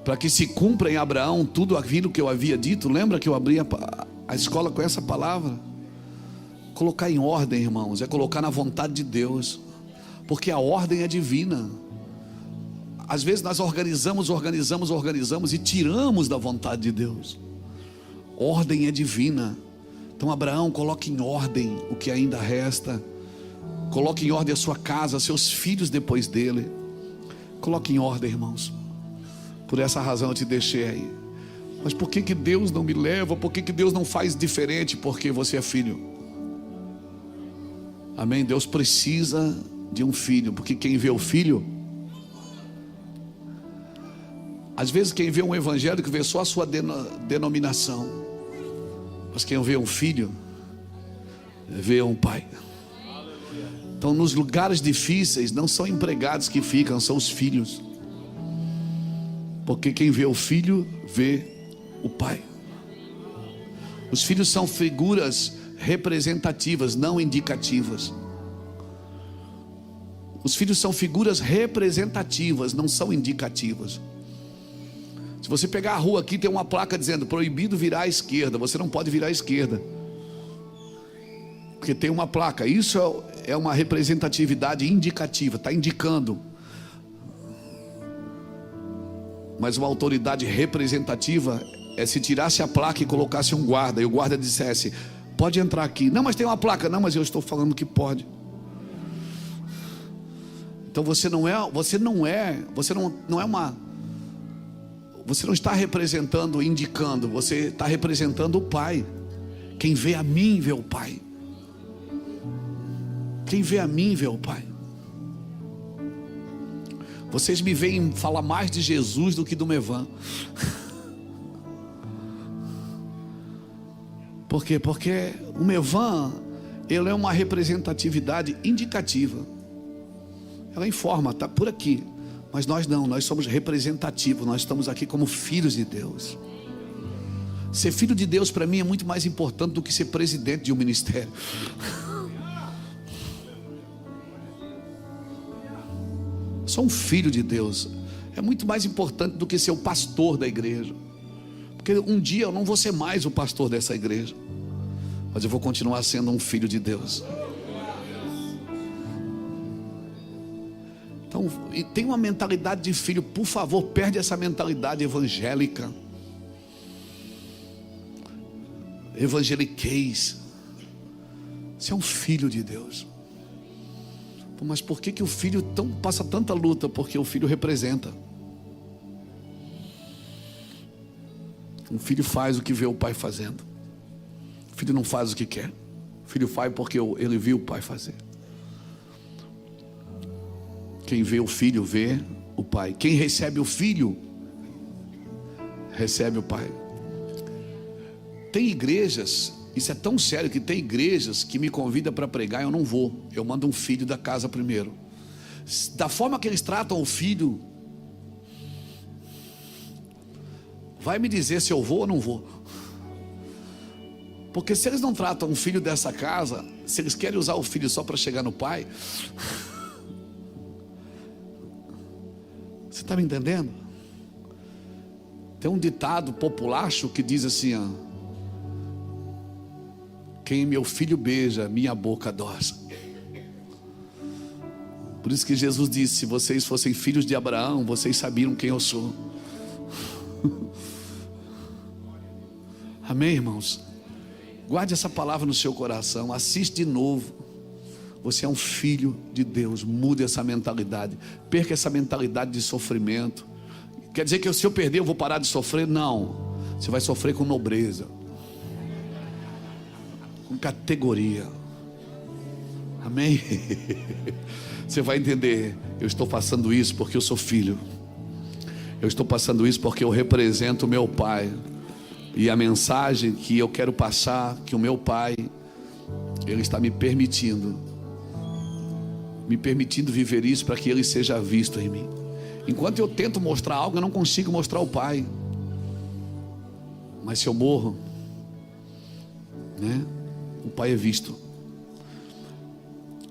para que se cumpra em Abraão tudo aquilo que eu havia dito. Lembra que eu abri a escola com essa palavra? Colocar em ordem, irmãos, é colocar na vontade de Deus, porque a ordem é divina. Às vezes nós organizamos e tiramos da vontade de Deus. Ordem é divina. Então Abraão, coloque em ordem o que ainda resta. Coloque em ordem a sua casa, seus filhos depois dele. Coloque em ordem, irmãos. Por essa razão eu te deixei aí. Mas por que Deus não me leva? Por que Deus não faz diferente? Porque você é filho. Amém? Deus precisa de um filho, porque quem vê o filho, às vezes quem vê um evangélico vê só a sua denominação, mas quem vê um filho vê um pai. Então nos lugares difíceis não são empregados que ficam, são os filhos, porque quem vê o filho vê o pai. Os filhos são figuras representativas, não indicativas. Os filhos são figuras representativas, não são indicativas. Se você pegar a rua aqui, tem uma placa dizendo proibido virar à esquerda. Você não pode virar à esquerda, porque tem uma placa. Isso é uma representatividade indicativa, está indicando. Mas uma autoridade representativa é se tirasse a placa e colocasse um guarda, e o guarda dissesse: pode entrar aqui. Não, mas tem uma placa. Não, mas eu estou falando que pode. Então você não está representando, indicando, você está representando o Pai. Quem vê a mim vê o Pai. Quem vê a mim vê o Pai. Vocês me veem falar mais de Jesus do que do Mevan. Por quê? Porque o Mevan, ele é uma representatividade indicativa. Ela informa, está por aqui. Mas nós não, nós somos representativos. Nós estamos aqui como filhos de Deus. Ser filho de Deus para mim é muito mais importante do que ser presidente de um ministério. Sou um filho de Deus. É muito mais importante do que ser o pastor da igreja. Porque um dia eu não vou ser mais o pastor dessa igreja, mas eu vou continuar sendo um filho de Deus. Então, tem uma mentalidade de filho. Por favor, perde essa mentalidade evangélica, evangeliquez. Você é um filho de Deus. Mas por que o filho passa tanta luta? Porque o filho representa. Um filho faz o que vê o pai fazendo. O filho não faz o que quer. O filho faz porque ele viu o pai fazer. Quem vê o filho vê o pai. Quem recebe o filho recebe o pai. Tem igrejas, isso é tão sério que tem igrejas que me convidam para pregar, eu não vou. Eu mando um filho da casa primeiro. Da forma que eles tratam o filho, vai me dizer se eu vou ou não vou. Porque se eles não tratam um filho dessa casa, se eles querem usar o filho só para chegar no pai, você está me entendendo? Tem um ditado populacho que diz assim, ó: quem meu filho beija, minha boca adoça. Por isso que Jesus disse: se vocês fossem filhos de Abraão, vocês sabiam quem eu sou. Amém, irmãos? Guarde essa palavra no seu coração. Assiste de novo. Você é um filho de Deus. Mude essa mentalidade. Perca essa mentalidade de sofrimento. Quer dizer que se eu perder eu vou parar de sofrer? Não. Você vai sofrer com nobreza, com categoria. Amém? Você vai entender: eu estou passando isso porque eu sou filho. Eu estou passando isso porque eu represento o meu pai. E a mensagem que eu quero passar, que o meu pai, ele está me permitindo viver isso para que ele seja visto em mim. Enquanto eu tento mostrar algo, eu não consigo mostrar o pai. Mas se eu morro, né, o pai é visto.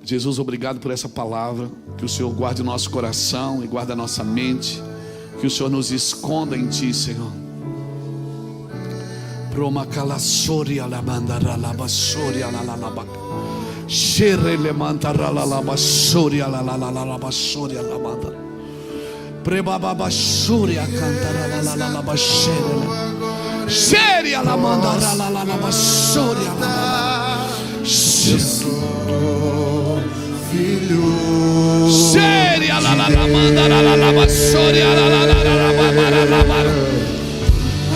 Jesus, obrigado por essa palavra. Que o Senhor guarde o nosso coração e guarde a nossa mente. Que o Senhor nos esconda em Ti, Senhor.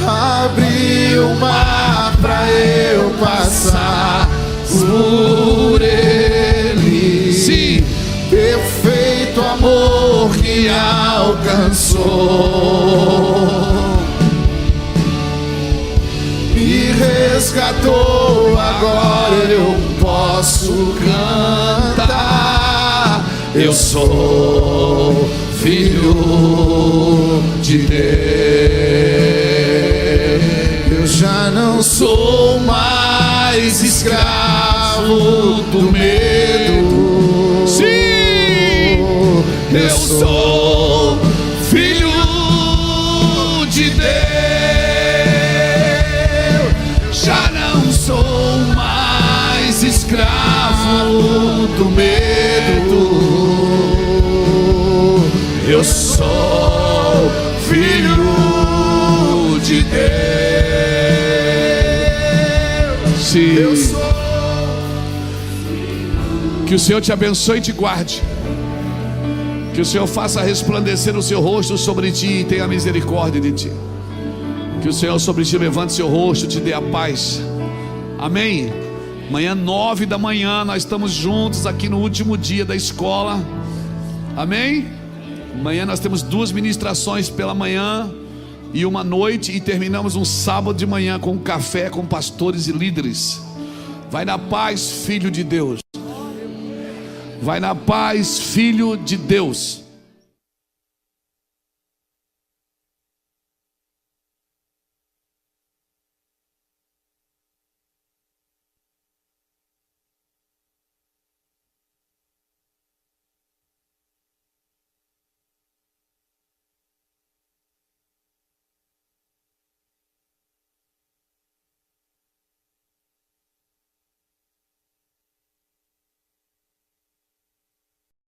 Abre o mar pra eu passar por ele. Sim. Perfeito amor que alcançou, me resgatou, agora eu posso cantar. Eu sou filho de Deus. Eu já não sou mais escravo do medo. Sim, eu sou filho de Deus. Já não sou mais escravo do medo. Eu sou filho de Deus. Sim. Eu sou. Que o Senhor te abençoe e te guarde. Que o Senhor faça resplandecer o seu rosto sobre ti e tenha misericórdia de ti. Que o Senhor sobre ti levante seu rosto e te dê a paz. Amém. Amanhã 9 da manhã nós estamos juntos aqui no último dia da escola. Amém. Amanhã nós temos 2 ministrações pela manhã e uma noite, e terminamos um sábado de manhã com um café com pastores e líderes. Vai na paz, filho de Deus. Vai na paz, filho de Deus.